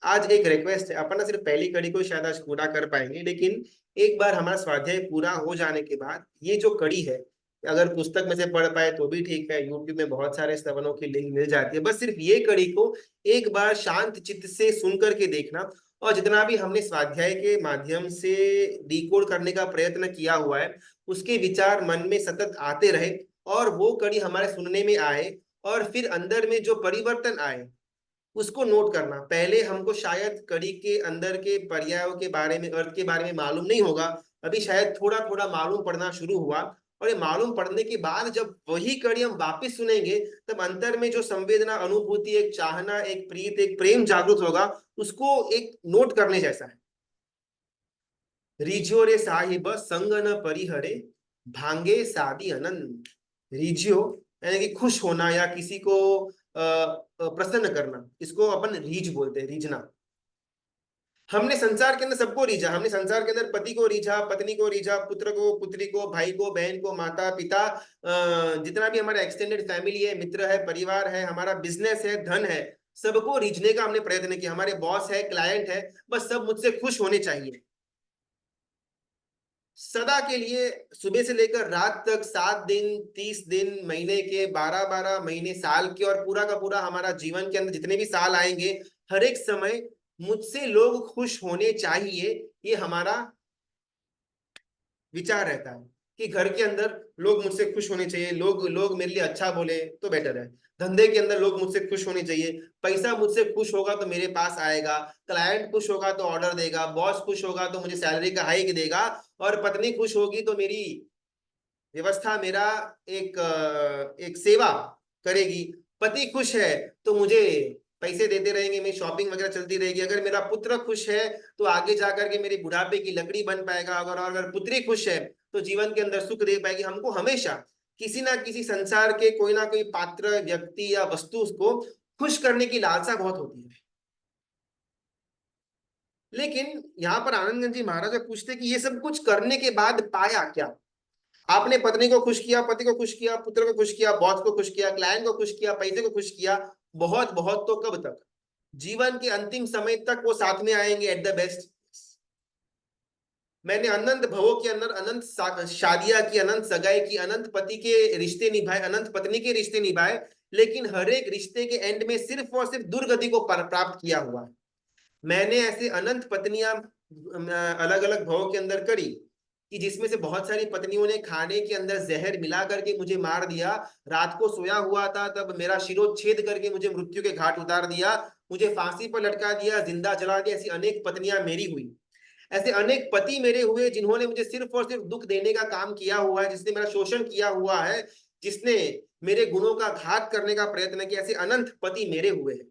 आज एक रिक्वेस्ट है, अपन ना सिर्फ पहली कड़ी को शायद आज पूरा कर पाएंगे, लेकिन एक बार हमारा स्वाध्याय पूरा हो जाने के बाद ये जो कड़ी है, अगर पुस्तक में से पढ़ पाए तो भी ठीक है, यूट्यूब में बहुत सारे स्तवनों की लिंक मिल जाती है, बस सिर्फ ये कड़ी को एक बार शांत चित्त से सुन करके देखना, और जितना भी हमने स्वाध्याय के माध्यम से डिकोड करने का प्रयत्न किया हुआ है उसके विचार मन में सतत आते रहे, और वो कड़ी हमारे सुनने में आए, और फिर अंदर में जो परिवर्तन आए उसको नोट करना। पहले हमको शायद कड़ी के अंदर के पर्यायों के बारे में, अर्थ के बारे में मालूम नहीं होगा, अभी शायद थोड़ा थोड़ा मालूम पड़ना शुरू हुआ, और ये मालूम पड़ने के बाद जब वही कड़ी हम वापस सुनेंगे तब अंतर में जो संवेदना, अनुभूति, एक चाहना, एक प्रीत, एक प्रेम जागृत होगा, उसको एक नोट करने जैसा है। रिझो रे साहिब संग न परिहरे, भांगे सादी अनंत। रीजियो यानी कि खुश होना या किसी को प्रसन्न करना, इसको अपन रीझ बोलते हैं, रीझना। हमने संसार के अंदर सबको रीझा, हमने संसार के अंदर पति को रीझा, पत्नी को रीझा, पुत्र को, पुत्री को, भाई को, बहन को, माता पिता, जितना भी हमारा एक्सटेंडेड फैमिली है, मित्र है, परिवार है, हमारा बिजनेस है, धन है, सबको रीझने का हमने प्रयत्न किया। हमारे बॉस है, क्लाइंट है, बस सब मुझसे खुश होने चाहिए सदा के लिए, सुबह से लेकर रात तक, 7 दिन, 30 दिन, महीने के 12-12 महीने, साल के, और पूरा का पूरा हमारा जीवन के अंदर जितने भी साल आएंगे, हर एक समय मुझसे लोग खुश होने चाहिए, ये हमारा विचार रहता है कि घर के अंदर लोग मुझसे खुश होने चाहिए, लोग लोग मेरे लिए अच्छा बोले तो बेटर है, धंधे के अंदर लोग मुझसे खुश होने चाहिए, पैसा मुझसे खुश होगा तो मेरे पास आएगा, क्लाइंट खुश होगा तो ऑर्डर देगा, बॉस खुश होगा तो मुझे सैलरी का हाइक देगा, और पत्नी खुश होगी तो मेरी व्यवस्था, मेरा एक सेवा करेगी, पति खुश है तो मुझे पैसे देते रहेंगे, मेरी शॉपिंग वगैरह चलती रहेगी, अगर मेरा पुत्र खुश है तो आगे जाकर के मेरी बुढ़ापे की लकड़ी बन पाएगा, अगर पुत्री खुश है तो जीवन के अंदर सुख दे पाएगी। हमको हमेशा किसी ना किसी संसार के कोई ना कोई पात्र, व्यक्ति या वस्तु को खुश करने की लालसा बहुत होती है। लेकिन यहाँ पर आनंदगंज जी महाराज पूछते कि ये सब कुछ करने के बाद पाया क्या? आपने पत्नी को खुश किया, पति को खुश किया, पुत्र को खुश किया, बॉस को खुश किया, क्लाइंट को खुश किया, पैसे को खुश किया, बहुत बहुत तो कब तक? जीवन के अंतिम समय तक वो साथ में आएंगे एट द बेस्ट। मैंने अनंत भवों के अंदर अनंत शादियां की, अनंत सगाई की, अनंत पति के रिश्ते निभाए, अनंत पत्नी के रिश्ते निभाए, लेकिन हर एक रिश्ते के एंड में सिर्फ और सिर्फ दुर्गति को प्राप्त किया हुआ है। मैंने ऐसे अनंत पत्नियां अलग अलग भवों के अंदर करी कि जिसमें से बहुत सारी पत्नियों ने खाने के अंदर जहर मिला करके मुझे मार दिया, रात को सोया हुआ था तब मेरा शिरोच्छेद करके मुझे मृत्यु के घाट उतार दिया, मुझे फांसी पर लटका दिया, जिंदा जला दिया। ऐसी अनेक पत्नियां मेरी हुई, ऐसे अनेक पति मेरे हुए जिन्होंने मुझे सिर्फ और सिर्फ दुख देने का काम किया हुआ है, जिसने मेरा शोषण किया हुआ है, जिसने मेरे गुणों का घात करने का प्रयत्न किया। ऐसे अनंत पति मेरे हुए हैं।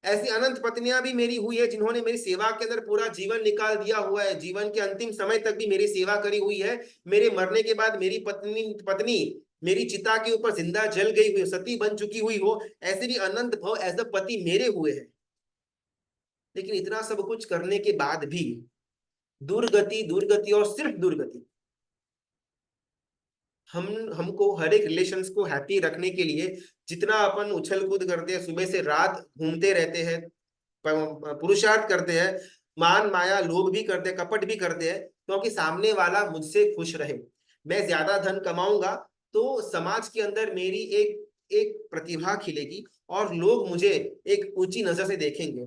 ऐसी अनंत पत्नियां भी मेरी हुई है जिन्होंने मेरी सेवा के अंदर पूरा जीवन निकाल दिया हुआ है, जीवन के अंतिम समय तक भी मेरी सेवा करी हुई है। मेरे मरने के बाद मेरी पत्नी मेरी चिता के ऊपर जिंदा जल गई हुई, सती बन चुकी हुई हो, ऐसे भी अनंत भव एज अ पति मेरे हुए हैं। लेकिन इतना सब कुछ करने के बाद भी दुर्गति, दुर्गति और सिर्फ दुर्गति। हमको हर एक रिलेशंस को हैप्पी रखने के लिए जितना अपन उछल कूद करते हैं, सुबह से रात घूमते रहते हैं, पुरुषार्थ करते हैं, मान माया लोभ भी करते हैं, कपट भी करते हैं, क्योंकि सामने वाला मुझसे खुश रहे। मैं ज्यादा धन कमाऊंगा तो समाज के अंदर मेरी एक एक प्रतिभा खिलेगी और लोग मुझे एक ऊंची नजर से देखेंगे।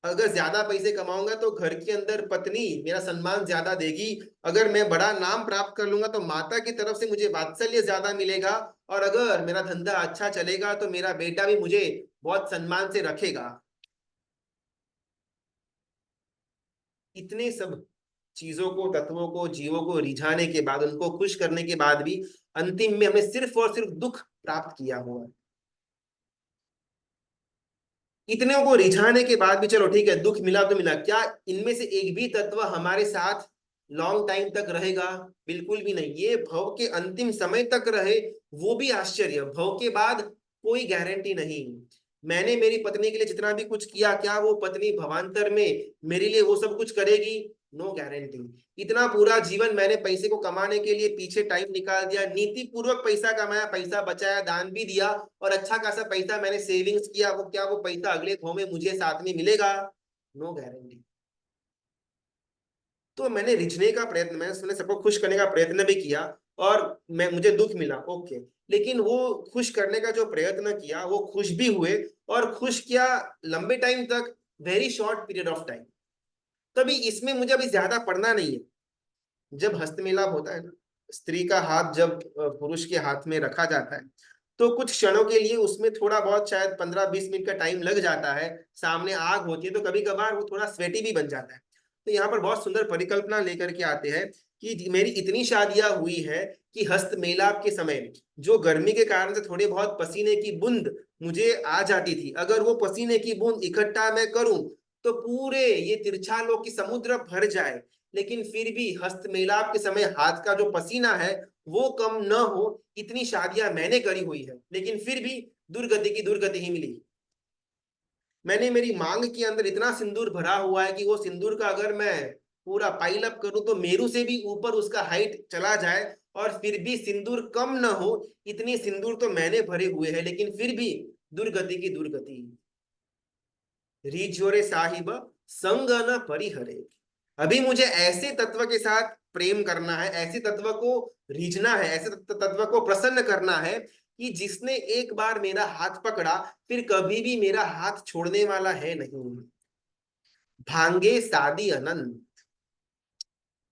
अगर ज्यादा पैसे कमाऊंगा तो घर के अंदर पत्नी मेरा सम्मान ज्यादा देगी, अगर मैं बड़ा नाम प्राप्त कर लूंगा तो माता की तरफ से मुझे वात्सल्य ज्यादा मिलेगा, और अगर मेरा धंधा अच्छा चलेगा तो मेरा बेटा भी मुझे बहुत सम्मान से रखेगा। इतने सब चीजों को, तत्वों को, जीवों को रिझाने के बाद, उनको खुश करने के बाद भी अंतिम में हमें सिर्फ और सिर्फ दुख प्राप्त किया हुआ है। इतने को रिझाने के बाद भी चलो ठीक है, दुख मिला तो मिला, क्या इनमें से एक भी तत्व हमारे साथ लॉन्ग टाइम तक रहेगा? बिल्कुल भी नहीं। ये भव के अंतिम समय तक रहे वो भी आश्चर्य, भव के बाद कोई गारंटी नहीं। मैंने मेरी पत्नी के लिए जितना भी कुछ किया, क्या वो पत्नी भवांतर में मेरे लिए वो सब कुछ करेगी? No guarantee. इतना पूरा जीवन मैंने पैसे को कमाने के लिए पीछे टाइम निकाल दिया, नीति पूर्वक पैसा कमाया, पैसा बचाया, दान भी दिया, और अच्छा खासा पैसा मैंने सेविंग्स किया, वो क्या वो पैसा अगले भाव में मुझे साथ में मिलेगा? No guarantee. तो मैंने रिझने का प्रयत्न, मैंने सबको खुश करने का प्रयत्न भी किया, और मुझे दुख मिला, ओके, लेकिन वो खुश करने का जो प्रयत्न किया वो खुश भी हुए, और खुश किया लंबे टाइम तक, very short period of time. तभी इसमें मुझे अभी ज्यादा पढ़ना नहीं है। जब हस्तमेलाप होता है ना, स्त्री का हाथ जब पुरुष के हाथ में रखा जाता है तो कुछ क्षणों के लिए उसमें थोड़ा बहुत शायद 15-20 मिनट का टाइम लग जाता है, सामने आग होती है तो कभी कभार वो थोड़ा स्वेटी भी बन जाता है। तो यहाँ पर बहुत सुंदर परिकल्पना लेकर के आते हैं कि मेरी इतनी शादियां हुई है कि हस्त मेलाप के समय जो गर्मी के कारण से थोड़े बहुत पसीने की बूंद मुझे आ जाती थी, अगर वो पसीने की बूंद इकट्ठा मैं करूं तो पूरे ये तिरछा लोग की समुद्र भर जाए, लेकिन फिर भी हस्त मेलाप के समय हाथ का जो पसीना है वो कम न हो, इतनी शादियां मैंने करी हुई है, लेकिन फिर भी दुर्गति की दुर्गति ही मिली। मैंने मेरी मांग के अंदर इतना सिंदूर भरा हुआ है कि वो सिंदूर का अगर मैं पूरा पाइल अप करूं तो मेरू से भी ऊपर उसका हाइट चला जाए, और फिर भी सिंदूर कम न हो, इतनी सिंदूर तो मैंने भरे हुए हैं, लेकिन फिर भी दुर्गति की दुर्गति। रिझोरे साहिब संग न परिहरे। अभी मुझे ऐसे तत्व के साथ प्रेम करना है, ऐसे तत्व को रीझना है, ऐसे तत्व को प्रसन्न करना है कि जिसने एक बार मेरा हाथ पकड़ा फिर कभी भी मेरा हाथ छोड़ने वाला है नहीं। भांगे सादी अनंत।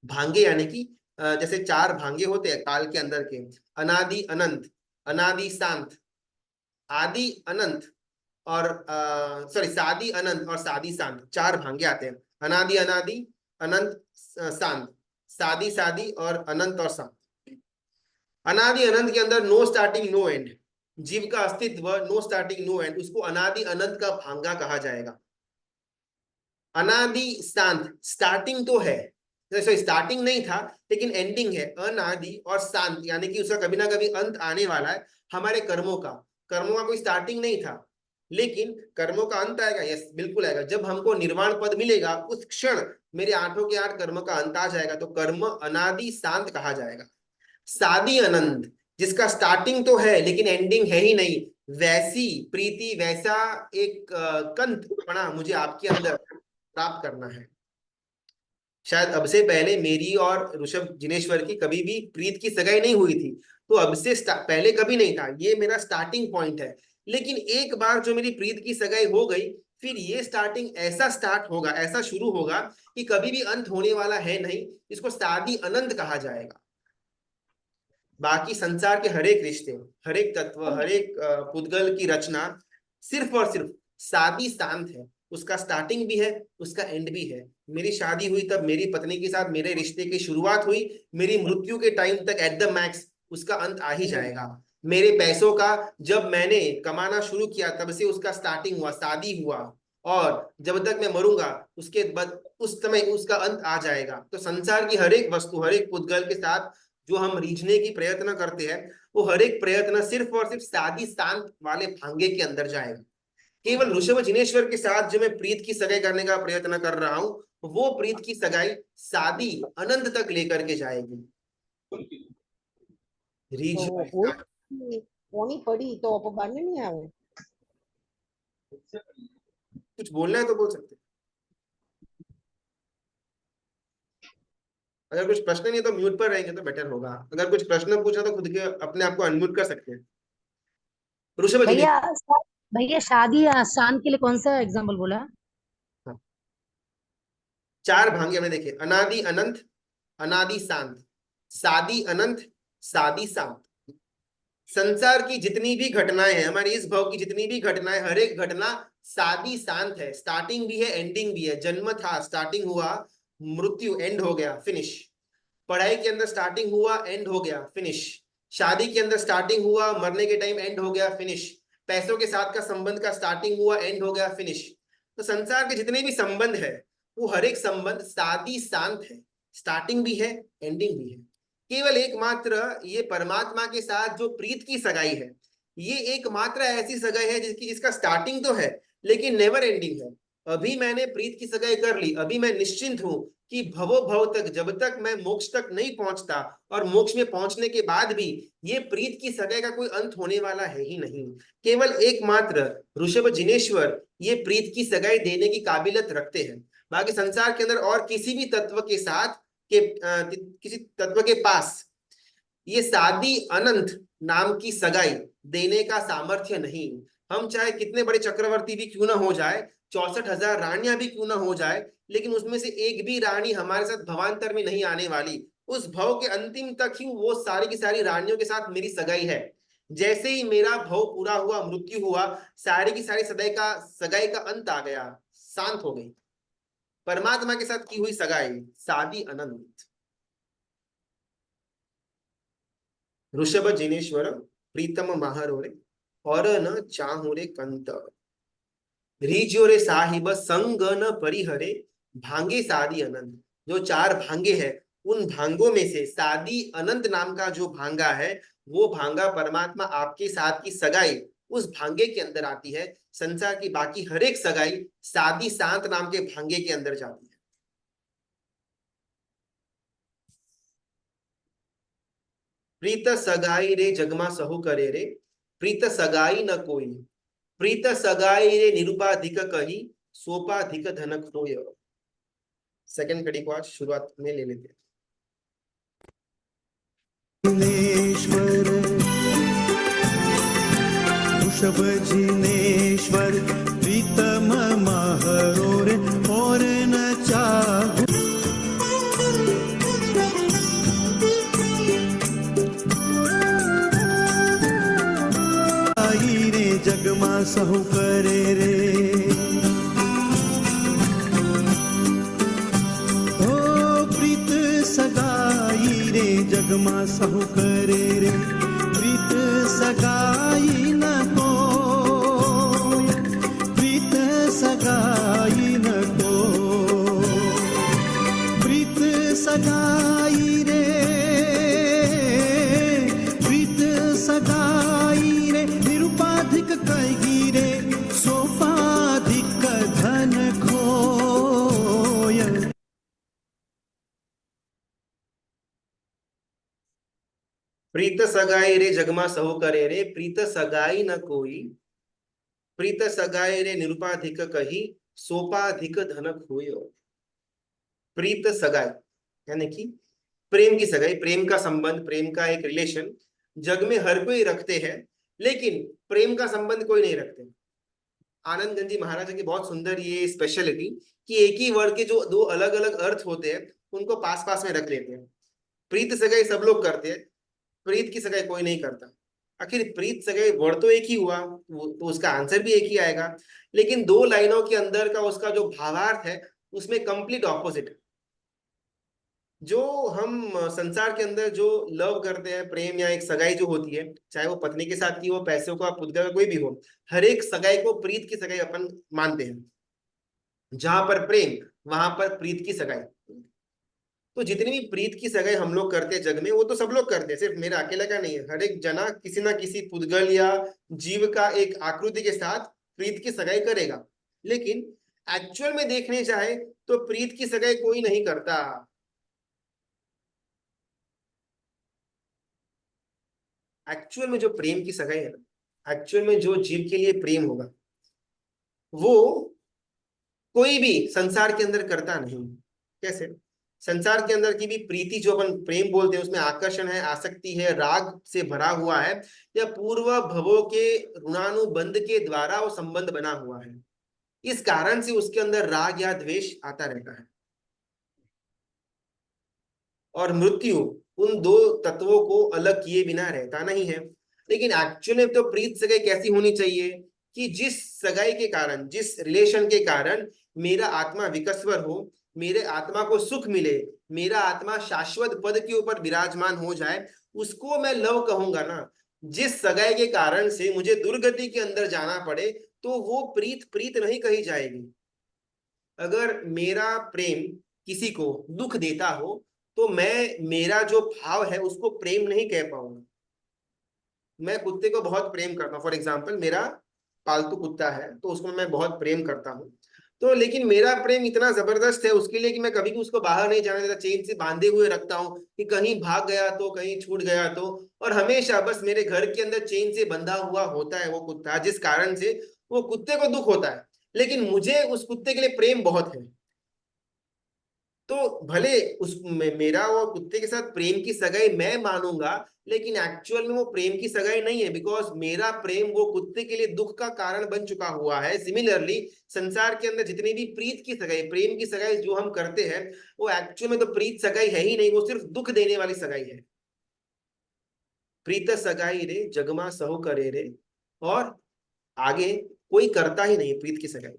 भांगे यानी कि जैसे चार भांगे होते हैं काल के अंदर के, अनादि अनंत, अनादि शांत, आदि अनंत, और सॉरी सादी अनंत और सादी शांत, चार भांगे आते हैं। अनादि अनादि, अनंत शांत, सादी सादी और अनंत और शांत। अनादि अनंत के अंदर नो स्टार्टिंग नो एंड, जीव का अस्तित्व नो स्टार्टिंग नो एंड, उसको अनादि अनंत का भांगा कहा जाएगा। अनादि शांत, स्टार्टिंग तो है, जैसे स्टार्टिंग नहीं था लेकिन एंडिंग है, अनादि और शांत यानी कि उसका कभी ना कभी अंत आने वाला है। हमारे कर्मों का, कर्मों का कोई स्टार्टिंग नहीं था लेकिन कर्मों का अंत आएगा, यस बिल्कुल आएगा। जब हमको निर्वाण पद मिलेगा उस क्षण मेरे आठों के आठ कर्म का अंत आ जाएगा, तो कर्म अनादि शांत कहा जाएगा। सादी अनंत, जिसका स्टार्टिंग तो है लेकिन एंडिंग है ही नहीं, वैसी प्रीति, वैसा एक कंत मुझे आपके अंदर प्राप्त करना है। शायद अब से पहले मेरी और ऋषभ जिनेश्वर की कभी भी प्रीत की सगाई नहीं हुई थी, तो अब से पहले कभी नहीं था, ये मेरा स्टार्टिंग पॉइंट है। लेकिन एक बार जो मेरी प्रीत की सगाई हो गई, फिर ये स्टार्टिंग ऐसा स्टार्ट होगा, ऐसा शुरू होगा कि कभी भी अंत होने वाला है नहीं, इसको शादी अनंत कहा जाएगा। बाकी संसार के हर एक रिश्ते, हर एक तत्व, हर एक पुद्गल की रचना सिर्फ और सिर्फ शादी शांत है, उसका स्टार्टिंग भी है, उसका एंड भी है। मेरी शादी हुई तब मेरी पत्नी के साथ मेरे रिश्ते की शुरुआत हुई, मेरी मृत्यु के टाइम तक एट द मैक्स उसका अंत आ ही जाएगा। मेरे पैसों का जब मैंने कमाना शुरू किया तब से उसका स्टार्टिंग हुआ, शादी हुआ, और जब तक मैं मरूंगा उसके बाद उस समय उसका अंत आ जाएगा। तो संसार की हर एक वस्तु, हर एक पुद्गल के साथ जो हम रीझने की प्रयत्न करते हैं, वो हर एक प्रयत्न सिर्फ और सिर्फ शादी शांत वाले भांगे के अंदर जाएगा। केवल ऋषभ जिनेश्वर के साथ जो मैं प्रीत की सगाई करने का प्रयत्न कर रहा हूं, वो प्रीत की सगाई शादी अनंत तक लेकर के जाएगी। तो रीझ होनी पड़ी तो अब बनने नहीं आवे। कुछ बोलना है तो बोल सकते हैं। अगर कुछ प्रश्न नहीं है तो म्यूट पर रहेंगे तो बेटर होगा, अगर कुछ प्रश्न पूछा तो खुद के अपने आप को अनम्यूट कर सकते हैं। ऋषभ भैया जिनेश्वर, भैया शादी आसान के लिए कौन सा एग्जाम्पल बोला? हाँ, चार भांगे हमने देखे, अनादि अनंत, अनादि शांत, शादी अनंत, शादी शांत। संसार की जितनी भी घटनाएं हैं, हमारी इस भव की जितनी भी घटनाएं, हर एक घटना शादी शांत है, स्टार्टिंग भी है एंडिंग भी है। जन्म था, स्टार्टिंग हुआ, मृत्यु एंड हो गया, फिनिश। पढ़ाई के अंदर स्टार्टिंग हुआ, एंड हो गया, फिनिश। शादी के अंदर स्टार्टिंग हुआ, मरने के टाइम एंड हो गया, फिनिश। पैसों के साथ का संबंध का स्टार्टिंग हुआ, एंड हो गया, फिनिश। तो संसार के जितने भी संबंध है वो हर एक संबंध शादी शांत है, स्टार्टिंग भी है एंडिंग भी है। केवल एकमात्र ये परमात्मा के साथ जो प्रीत की सगाई है, ये एकमात्र ऐसी सगाई है जिसका स्टार्टिंग तो है लेकिन नेवर एंडिंग है। अभी मैंने प्रीत की सगाई कर ली, अभी मैं निश्चिंत हूं कि भवो भव तक, जब तक मैं मोक्ष तक नहीं पहुंचता, और मोक्ष में पहुंचने के बाद भी ये प्रीत की सगाई का कोई अंत होने वाला है ही नहीं। केवल एकमात्र ऋषभ जिनेश्वर ये प्रीत की सगाई देने की काबिलियत रखते हैं। बाकी संसार के अंदर और किसी भी तत्व के साथ किसी तत्व के पास ये शादी अनंत नाम की सगाई देने का सामर्थ्य नहीं। हम चाहे कितने बड़े चक्रवर्ती भी क्यों ना हो जाए, 64,000 रानियां भी क्यों ना हो जाए, लेकिन उसमें से एक भी रानी हमारे साथ भवांतर में नहीं आने वाली। उस भव के अंतिम तक ही वो सारी की सारी रानियों के साथ मेरी सगाई है। जैसे ही मेरा भव पूरा हुआ, मृत्यु हुआ, सारी की सारी सगाई का अंत आ गया, शांत हो गई। परमात्मा के साथ की हुई सगाई शादी अनंत। ऋषभ जिनेश्वर प्रीतम महारोरे और न चाहुरे कंत। रीजोरे साहिब संग न परिहरे भांगे शादी अनंत। जो 4 भांगे हैं, उन भांगों में से सादी अनंत नाम का जो भांगा है, वो भांगा परमात्मा आपके साथ की सगाई उस भांगे के अंदर आती है। संसार की बाकी हर एक सगाई सादी शांत नाम के भांगे के अंदर जाती है। प्रीत सगाई रे जगमा सहु करे रे, प्रीत सगाई न कोई, प्रीत सगाई रे निरुपाधिक कही, सोपाधिक धनक होय। सेकंड कड़ी को आज शुरुआत में ले लेते हैं। जिनेश्वर वृषभ जिनेश्वर प्रीतम महरो रे और न चाहू आई रे जगमा सहु करे रे सगाई रे जगमा सहु करे रे, प्रीत सगाई न कोय, प्रीत सगाई न कोय, प्रीत सगाई रे, प्रीत सगाई रे, निरुपाधिक कही रे, सोपाधिक धन खोय। प्रीत सगाई रे जगमा सहु करे रे, प्रीत सगाई न कोई, प्रीत सगाई रे निरुपाधिक कही, सोपाधिक धन खोयो। प्रीत सगाई यानी कि प्रेम की सगाई, प्रेम का संबंध, प्रेम का एक रिलेशन जग में हर कोई रखते हैं, लेकिन प्रेम का संबंध कोई नहीं रखते। आनंद गंजी महाराज की बहुत सुंदर ये स्पेशलिटी कि एक ही वर्ड के जो दो अलग अलग अर्थ होते हैं उनको पास पास में रख लेते हैं। प्रीत सगाई सब लोग करते हैं, प्रीत की सगाई कोई नहीं करता। आखिर प्रीत सगाई वर्ड तो एक ही हुआ, तो उसका आंसर भी एक ही आएगा, लेकिन दो लाइनों के अंदर का उसका जो भावार्थ है उसमें कंप्लीट ऑपोजिट है। जो हम संसार के अंदर जो लव करते हैं, प्रेम या एक सगाई जो होती है, चाहे वो पत्नी के साथ की हो, पैसों का, पुत्र का, कोई भी हो, हर एक सगाई को प्रीत की सगाई अपन मानते हैं। जहां पर प्रेम वहां पर प्रीत की सगाई। तो जितनी भी प्रीत की सगाई हम लोग करते हैं जग में, वो तो सब लोग करते हैं, सिर्फ मेरा अकेला का नहीं है। हर एक जना किसी ना किसी पुद्गल या जीव का एक आकृति के साथ प्रीत की सगाई करेगा, लेकिन एक्चुअल में देखने जाए तो प्रीत की सगाई कोई नहीं करता। एक्चुअल में जो प्रेम की सगाई है ना, एक्चुअल में जो जीव के लिए प्रेम होगा वो कोई भी संसार के अंदर करता नहीं। कैसे? संसार के अंदर की भी प्रीति जो अपन प्रेम बोलते हैं, उसमें आकर्षण है, आसक्ति है, राग से भरा हुआ है, या पूर्व भवों के ऋणानुबंध के द्वारा वो संबंध बना हुआ है। इस कारण से उसके अंदर राग या द्वेष आता रहता है। और मृत्यु उन दो तत्वों को अलग किए बिना रहता नहीं है। लेकिन एक्चुअली तो प्रीत सगाई कैसी होनी चाहिए कि जिस सगाई के कारण, जिस रिलेशन के कारण मेरा आत्मा विकस्वर हो, मेरे आत्मा को सुख मिले, मेरा आत्मा शाश्वत पद के ऊपर विराजमान हो जाए, उसको मैं लव कहूंगा ना। जिस सगाई के कारण से मुझे दुर्गति के अंदर जाना पड़े तो वो प्रीत प्रीत नहीं कही जाएगी। अगर मेरा प्रेम किसी को दुख देता हो तो मैं, मेरा जो भाव है उसको प्रेम नहीं कह पाऊंगा। मैं कुत्ते को बहुत प्रेम करता हूँ, फॉर एग्जाम्पल मेरा पालतू कुत्ता है तो उसको मैं बहुत प्रेम करता हूँ, तो लेकिन मेरा प्रेम इतना जबरदस्त है उसके लिए कि मैं कभी भी उसको बाहर नहीं जाने देता, चेन से बांधे हुए रखता हूँ कि कहीं भाग गया तो, कहीं छूट गया तो, और हमेशा बस मेरे घर के अंदर चेन से बंधा हुआ होता है वो कुत्ता, जिस कारण से वो कुत्ते को दुख होता है, लेकिन मुझे उस कुत्ते के लिए प्रेम बहुत है। तो भले उस मेरा वो कुत्ते के साथ प्रेम की सगाई मैं मानूंगा, लेकिन एक्चुअल में वो प्रेम की सगाई नहीं है, बिकॉज मेरा प्रेम वो कुत्ते के लिए दुख का कारण बन चुका हुआ है। सिमिलरली संसार के अंदर जितनी भी प्रीत की सगाई, प्रेम की सगाई जो हम करते हैं, वो एक्चुअल में तो प्रीत सगाई है ही नहीं, वो सिर्फ दुख देने वाली सगाई है। प्रीत सगाई रे जगमा सहु करे रे, और आगे कोई करता ही नहीं प्रीत की सगाई।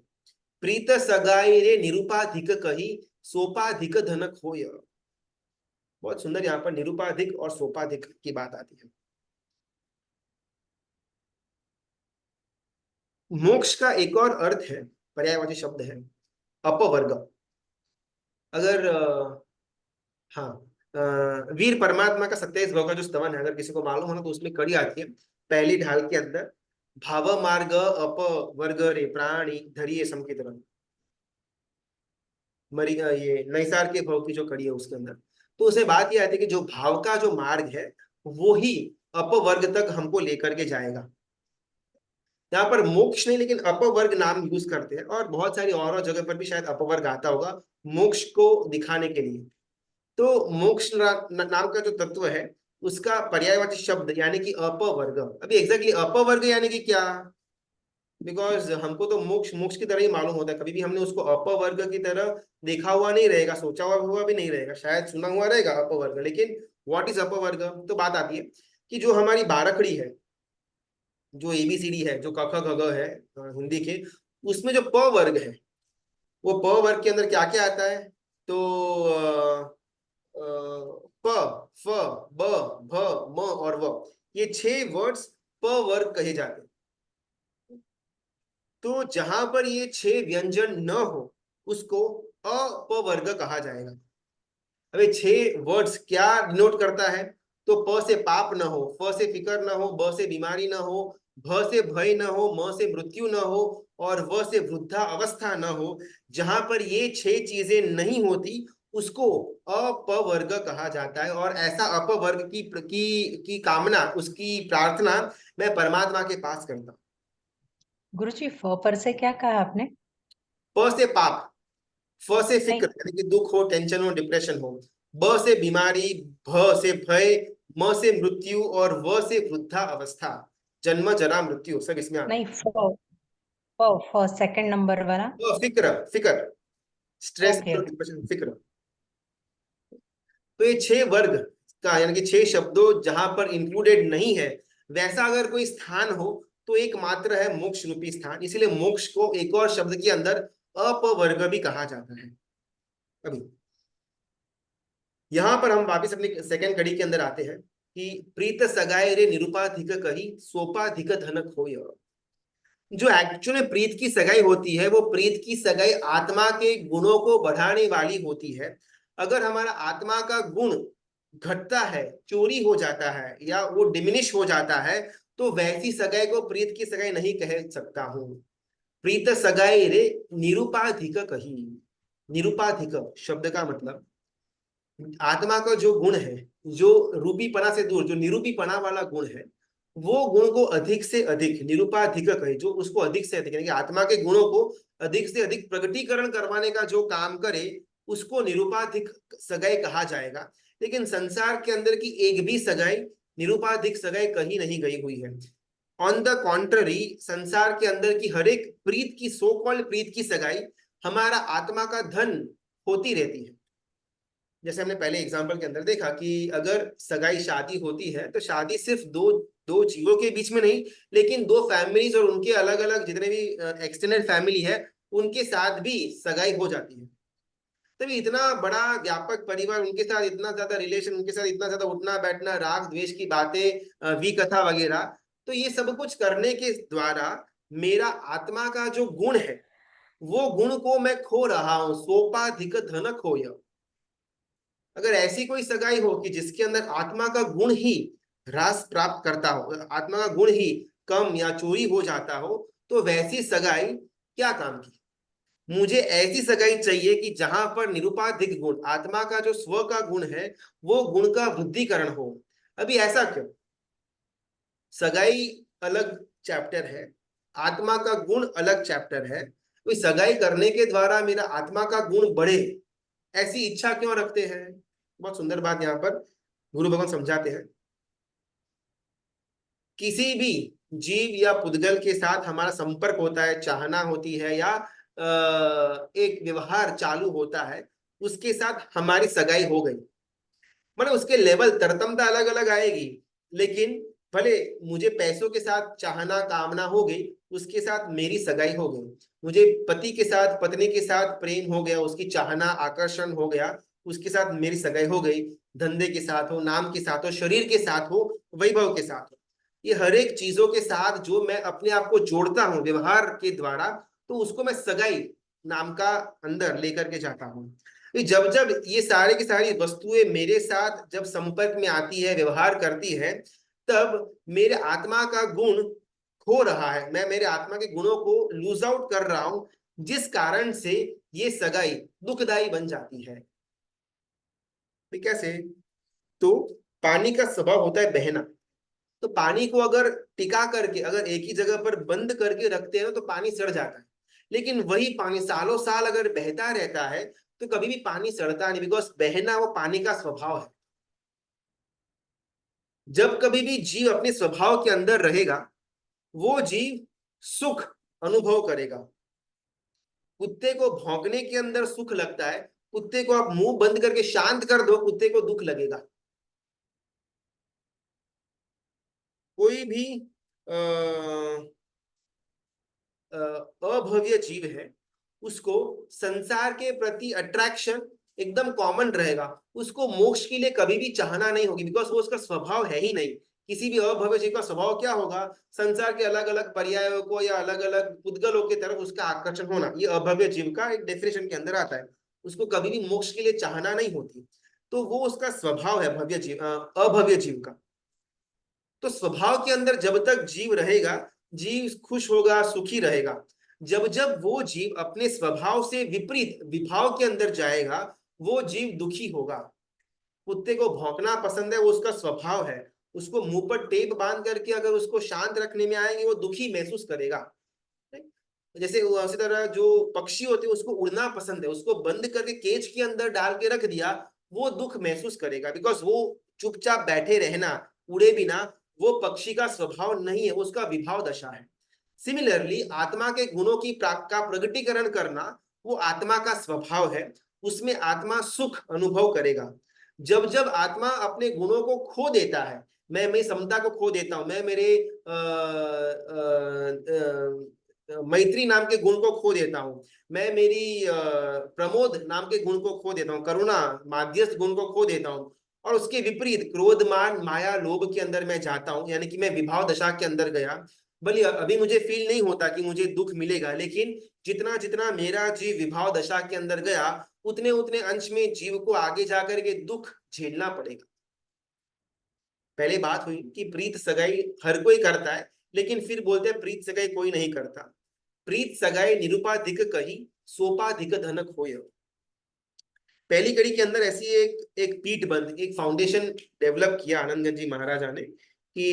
प्रीत सगाई रे निरुपाधिक कही, सोपाधिक धनक होय। बहुत सुंदर यहाँ पर निरुपाधिक और सोपाधिक की बात आती है। मोक्ष का एक और अर्थ है, पर्यायवाची शब्द है अपवर्ग। अगर हाँ, वीर परमात्मा का 27 भाव का जो स्तवन है, अगर किसी को मालूम हो ना, तो उसमें कड़ी आती है पहली ढाल के अंदर, भाव मार्ग अप वर्ग रे प्राणी धरिये समकित रंग, मरी ये नैसार के भाव की जो कड़ी है उसके अंदर। तो उसे बात यह आती है कि जो भाव का जो मार्ग है वो ही अपवर्ग तक हमको लेकर के जाएगा। यहाँ पर मोक्ष नहीं, लेकिन अपवर्ग नाम यूज करते हैं, और बहुत सारी और जगह पर भी शायद अपवर्ग आता होगा मोक्ष को दिखाने के लिए। तो मोक्ष नाम का जो तत्व है उसका पर्यायवाची शब्द यानी कि अपवर्ग। अभी एग्जैक्टली अपवर्ग यानी कि क्या, बिकॉज हमको तो मोक्ष मोक्ष की तरह ही मालूम होता है, कभी भी हमने उसको अपवर्ग की तरह देखा हुआ नहीं रहेगा, सोचा हुआ भी नहीं रहेगा, शायद सुना हुआ रहेगा अपवर्ग, लेकिन व्हाट इज अपवर्ग। तो बात आती है कि जो हमारी बारखड़ी है, जो एबीसीडी है, जो क ख ग घ है हिंदी के, उसमें जो प वर्ग है, वो प वर्ग के अंदर क्या क्या आता है, तो प, फ, ब, भ, म और व, ये 6 वर्ड्स प वर्ग कहे जाते हैं। तो जहां पर ये 6 व्यंजन न हो उसको अपवर्ग कहा जाएगा। अबे 6 वर्ड्स क्या डिनोट करता है, तो प से पाप न हो, फ से फिकर न हो, ब से बीमारी न हो, भ से भय न हो, म से मृत्यु न हो, और व से वृद्धा अवस्था न हो। जहां पर ये 6 चीजें नहीं होती उसको अपवर्ग कहा जाता है, और ऐसा अपवर्ग की कामना, उसकी प्रार्थना मैं परमात्मा के पास करता हूँ। गुरुजी फ पर से क्या कहा आपने? प से पाप, फ से नहीं, फिक्र यानी कि दुख हो, टेंशन हो, डिप्रेशन हो, ब से बीमारी, भ से भय, म से मृत्यु, और व से वृद्धा अवस्था, जन्म जरा मृत्यु, सब इसमें आता नहीं, फ सेकंड नंबर वाला। है। फिक्र, फिक्र, स्ट्रेस, ओके। डिप्रेशन, फिक्र। तो ये 6 वर्ग का यानी कि 6 शब्दों जहां पर इंक्लूडेड नहीं है, वैसा अगर कोई स्थान हो तो एकमात्र है मोक्ष रूपी स्थान। इसलिए मोक्ष को एक और शब्द के अंदर अपवर्ग भी कहा जाता है। अभी यहां पर हम वापिस अपनी सेकंड कड़ी के अंदर आते हैं कि प्रीत सगाए रे निरुपाधिक कही सोपाधिक धनक होय। जो एक्चुअल में प्रीत की सगाई होती है वो प्रीत की सगाई आत्मा के गुणों को बढ़ाने वाली होती है। अगर हमारा आत्मा का गुण घटता है, चोरी हो जाता है, या वो डिमिनिश हो जाता है, तो वैसी सगाई को प्रीत की सगाई नहीं कह सकता हूं। प्रीत सगाई रे निरुपाधिक कही, निरुपाधिक शब्द का मतलब आत्मा का जो गुण है, जो रूपीपना से दूर, जो निरूपीपना वाला गुण है, वो गुण को अधिक से अधिक, निरूपाधिक कहे, जो उसको अधिक से अधिक यानी कि आत्मा के गुणों को अधिक से अधिक प्रकटीकरण करवाने का जो काम करे उसको निरूपाधिक सगाई कहा जाएगा। लेकिन संसार के अंदर की एक भी सगाई निरूपाधिक सगाई कहीं नहीं गई हुई है। ऑन द कॉन्ट्ररी, संसार के अंदर की हर एक प्रीत की, सो कॉल्ड प्रीत की सगाई हमारा आत्मा का धन होती रहती है। जैसे हमने पहले एग्जांपल के अंदर देखा कि अगर सगाई शादी होती है तो शादी सिर्फ दो दो जीवों के बीच में नहीं, लेकिन 2 फैमिलीज और उनके अलग अलग जितने भी एक्सटेंडेड फैमिली है उनके साथ भी सगाई हो जाती है। तभी इतना बड़ा व्यापक परिवार, उनके साथ इतना ज्यादा रिलेशन, उनके साथ इतना ज्यादा उठना बैठना, राग द्वेष की बातें, विकथा वगैरह, तो ये सब कुछ करने के द्वारा मेरा आत्मा का जो गुण है वो गुण को मैं खो रहा हूं। सोपाधिक धन खोय। अगर ऐसी कोई सगाई हो कि जिसके अंदर आत्मा का गुण ही ह्रास प्राप्त करता हो, आत्मा का गुण ही कम या चोरी हो जाता हो, तो वैसी सगाई क्या काम की। मुझे ऐसी सगाई चाहिए कि जहां पर निरुपाधिक गुण, आत्मा का जो स्व का गुण है वो गुण का वृद्धिकरण हो। अभी ऐसा क्यों, सगाई अलग चैप्टर है, आत्मा का गुण अलग चैप्टर है। कोई सगाई करने के द्वारा मेरा आत्मा का गुण बढ़े ऐसी इच्छा क्यों रखते हैं। बहुत सुंदर बात यहाँ पर गुरु भगवान समझाते हैं। किसी भी जीव या पुद्गल के साथ हमारा संपर्क होता है, चाहना होती है, या एक व्यवहार चालू होता है, उसके साथ हमारी सगाई हो गई, मतलब उसके लेवल तरतमता अलग अलग आएगी, लेकिन भले मुझे पैसों के साथ चाहना कामना हो गई, उसके साथ मेरी सगाई हो गई। मुझे पति के साथ, पत्नी के साथ प्रेम हो गया, उसकी चाहना आकर्षण हो गया, उसके साथ मेरी सगाई हो गई। धंधे के साथ हो, नाम के साथ हो, शरीर के साथ हो, वैभव के साथ हो, ये हर एक चीजों के साथ जो मैं अपने आप को जोड़ता हूँ व्यवहार के द्वारा, तो उसको मैं सगाई नाम का अंदर लेकर के जाता हूँ। जब जब ये सारे की सारी वस्तुएं मेरे साथ जब संपर्क में आती है, व्यवहार करती है, तब मेरे आत्मा का गुण खो रहा है, मैं मेरे आत्मा के गुणों को लूज आउट कर रहा हूं, जिस कारण से ये सगाई दुखदाई बन जाती है। कैसे? तो पानी का स्वभाव होता है बहना। तो पानी को अगर टिका करके, अगर एक ही जगह पर बंद करके रखते हैं तो पानी सड़ जाता है। लेकिन वही पानी सालों साल अगर बहता रहता है तो कभी भी पानी सड़ता नहीं, बिकॉज बहना वो पानी का स्वभाव है। जब कभी भी जीव अपने स्वभाव के अंदर रहेगा, वो जीव सुख अनुभव करेगा। कुत्ते को भौंकने के अंदर सुख लगता है, कुत्ते को आप मुंह बंद करके शांत कर दो, कुत्ते को दुख लगेगा। कोई भी अभव्य जीव है, उसको संसार के प्रति अट्रैक्शन एकदम कॉमन रहेगा, उसको मोक्ष के लिए कभी भी चाहना नहीं होगी, बिकॉज वो उसका स्वभाव है ही नहीं। किसी भी अभव्य जीव का स्वभाव क्या होगा? संसार के अलग अलग पर्यायों को या अलग अलग उद्गलों की तरफ उसका आकर्षण होना, ये अभव्य जीव का एक डेफिनेशन के अंदर आता है। उसको कभी भी मोक्ष के लिए चाहना नहीं होती, तो वो उसका स्वभाव है भव्य जीव, अभव्य जीव का। तो स्वभाव के अंदर जब तक जीव रहेगा, जीव खुश होगा, सुखी रहेगा। जब जब वो जीव अपने स्वभाव से विपरीत विभाव के अंदर जाएगा, वो जीव दुखी होगा। कुत्ते को भौंकना पसंद है, वो उसका स्वभाव है। उसको मुंह पर टेप बांध करके अगर उसको शांत रखने में आएंगे, वो दुखी महसूस करेगा। जैसे उसी तरह जो पक्षी होते हैं, उसको उड़ना पसंद है, उसको बंद करके केज के अंदर डाल के रख दिया, वो दुख महसूस करेगा, बिकॉज वो चुपचाप बैठे रहना, उड़े बिना, वो पक्षी का स्वभाव नहीं है, उसका विभाव दशा है। सिमिलरली आत्मा के गुणों की का प्रगटीकरण करना वो आत्मा का स्वभाव है, उसमें आत्मा सुख अनुभव करेगा। जब जब आत्मा अपने गुणों को खो देता है, मैं मेरी समता को खो देता हूं, मैं मेरे मैत्री नाम के गुण को खो देता हूं, मैं मेरी प्रमोद नाम के गुण को खो देता हूं, करुणा माध्यस्थ गुण को खो देता हूं, और उसके विपरीत क्रोध मान माया लोभ के अंदर मैं जाता हूं, यानी कि मैं विभाव दशा के अंदर गया। भले अभी मुझे फील नहीं होता कि मुझे दुख मिलेगा, लेकिन जितना जितना मेरा जीव विभाव दशा के अंदर गया, उतने उतने अंश में जीव को आगे जाकर के दुख झेलना पड़ेगा। पहले बात हुई कि प्रीत सगाई हर कोई करता है, लेकिन फिर बोलते हैं प्रीत सगाई कोई नहीं करता। प्रीत सगाई निरुपाधिक कही, सोपाधिक धनक होय। पहली कड़ी के अंदर ऐसी एक पीठ बंद, एक फाउंडेशन डेवलप किया आनंदगंज जी महाराजा ने कि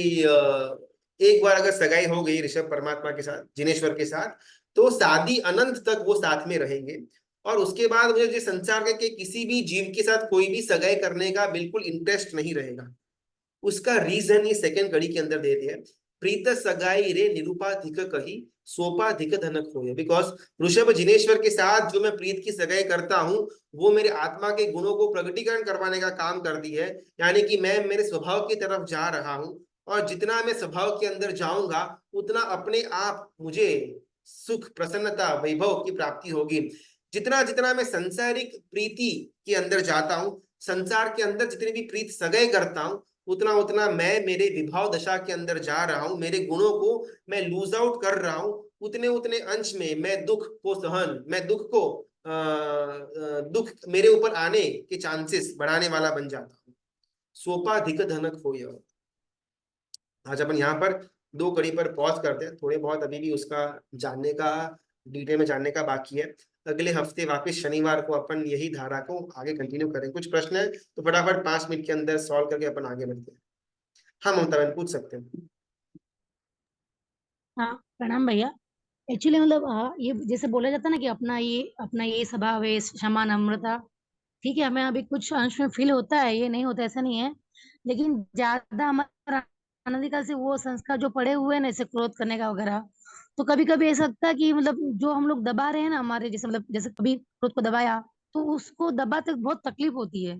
एक बार अगर सगाई हो गई ऋषभ परमात्मा के साथ, जिनेश्वर के साथ, तो शादी अनंत तक वो साथ में रहेंगे। और उसके बाद मुझे जो संसार के किसी भी जीव के साथ कोई भी सगाई करने का बिल्कुल इंटरेस्ट नहीं रहेगा। उसका रीजन ये सेकंड कड़ी के अंदर दे दिया, प्रीत सगाई रे निरूपाधिक कही, सोपाधिक धनक होय। बिकॉज ऋषभ जिनेश्वर के साथ जो मैं प्रीत की सगाई करता हूं, वो मेरे आत्मा के गुणों को प्रकटीकरण करवाने का काम करती है, यानी कि मैं मेरे स्वभाव की तरफ जा रहा हूं, और जितना मैं स्वभाव के अंदर जाऊंगा, उतना अपने आप मुझे सुख, प्रसन्नता, वैभव की प्राप्ति होगी। जितना जितना मैं संसारिक प्रीति के अंदर जाता हूं, संसार के अंदर जितनी भी प्रीत सगाई करता हूं, उतना उतना मैं मेरे विभाव दशा के अंदर जा रहा हूं, मेरे गुणों को मैं लूज आउट कर रहा हूं, उतने उतने अंश में मैं दुख को सहन, मैं दुख को दुख मेरे ऊपर आने के चांसेस बढ़ाने वाला बन जाता हूं। सोपाधिक धनक होय। आज अपन यहाँ पर दो कड़ी पर पॉज करते हैं, थोड़े बहुत अभी भी उसका जानने का, डिटेल में जानने का बाकी है। अगले हफ्ते वापस शनिवार को अपन यही धारा को आगे कंटिन्यू करें। कुछ प्रश्न है तो फटाफट 5 मिनट के अंदर सॉल्व करके अपन आगे बढ़ते हैं। हाँ ममता बहन पूछ सकते हैं। हाँ प्रणाम भैया। एक्चुअली मतलब ये जैसे बोला जाता है ना कि अपना ये स्वभाव है, क्षमा नम्रता, ठीक है, हमें अभी कुछ अंश में फील होता है, ये नहीं होता ऐसा नहीं है, लेकिन ज्यादा हमारा अनादिकाल से वो संस्कार जो पड़े हुए हैं ना, जैसे क्रोध करने का वगैरह, तो कभी कभी ऐसा लगता है कि मतलब जो हम लोग दबा रहे हैं ना हमारे, जैसे मतलब जैसे कभी क्रोध को दबाया तो उसको दबाते बहुत तकलीफ होती है।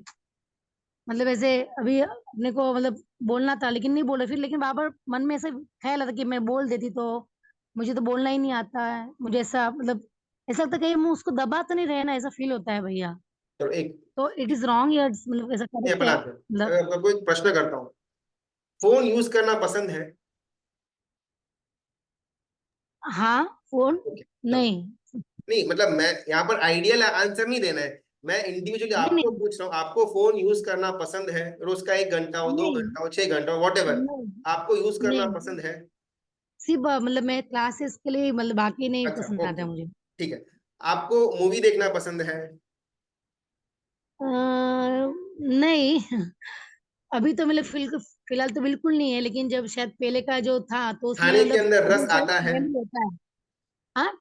मतलब ऐसे अभी अपने को मतलब बोलना था लेकिन नहीं बोले, फिर लेकिन बार बार मन में ऐसे ख्याल आता कि मैं बोल देती तो, मुझे तो बोलना ही नहीं आता है, मुझे ऐसा मतलब ऐसा लगता है कहीं हम उसको दबा तो नहीं रहे ना, ऐसा फील होता है भैया। चलो एक तो इट इज रॉन्ग या मतलब ऐसा करेक्ट अपन है आते हैं। मतलब? अगर आपको कोई प्रश्न करता हूँ, फोन यूज करना पसंद है? हाँ फोन Okay, चलो। नहीं। नहीं मतलब मैं यहाँ पर आइडियल आंसर नहीं देना है, मैं इंडिविजुअली नहीं आपको नहीं पूछ रहा हूँ, आपको फोन यूज करना पसंद है? रोज का 1 घंटा हो, 2 घंटा हो, 6 घंटा हो, वॉट एवर, नहीं आपको यूज करना नहीं पसंद है? सिर्फ मतलब मैं क्लासेस के लिए, मतलब बाकी नहीं अच्छा, पसंद आता ओके, है मुझे। ठीक है। आपको मूवी देखना पसंद है? नहीं अभी तो मतलब फिलहाल तो बिल्कुल नहीं है, लेकिन जब शायद पहले का जो था तो उसमें खाने के मतलब अंदर अभी रस जो आता है? फैमिली होता है। हाँ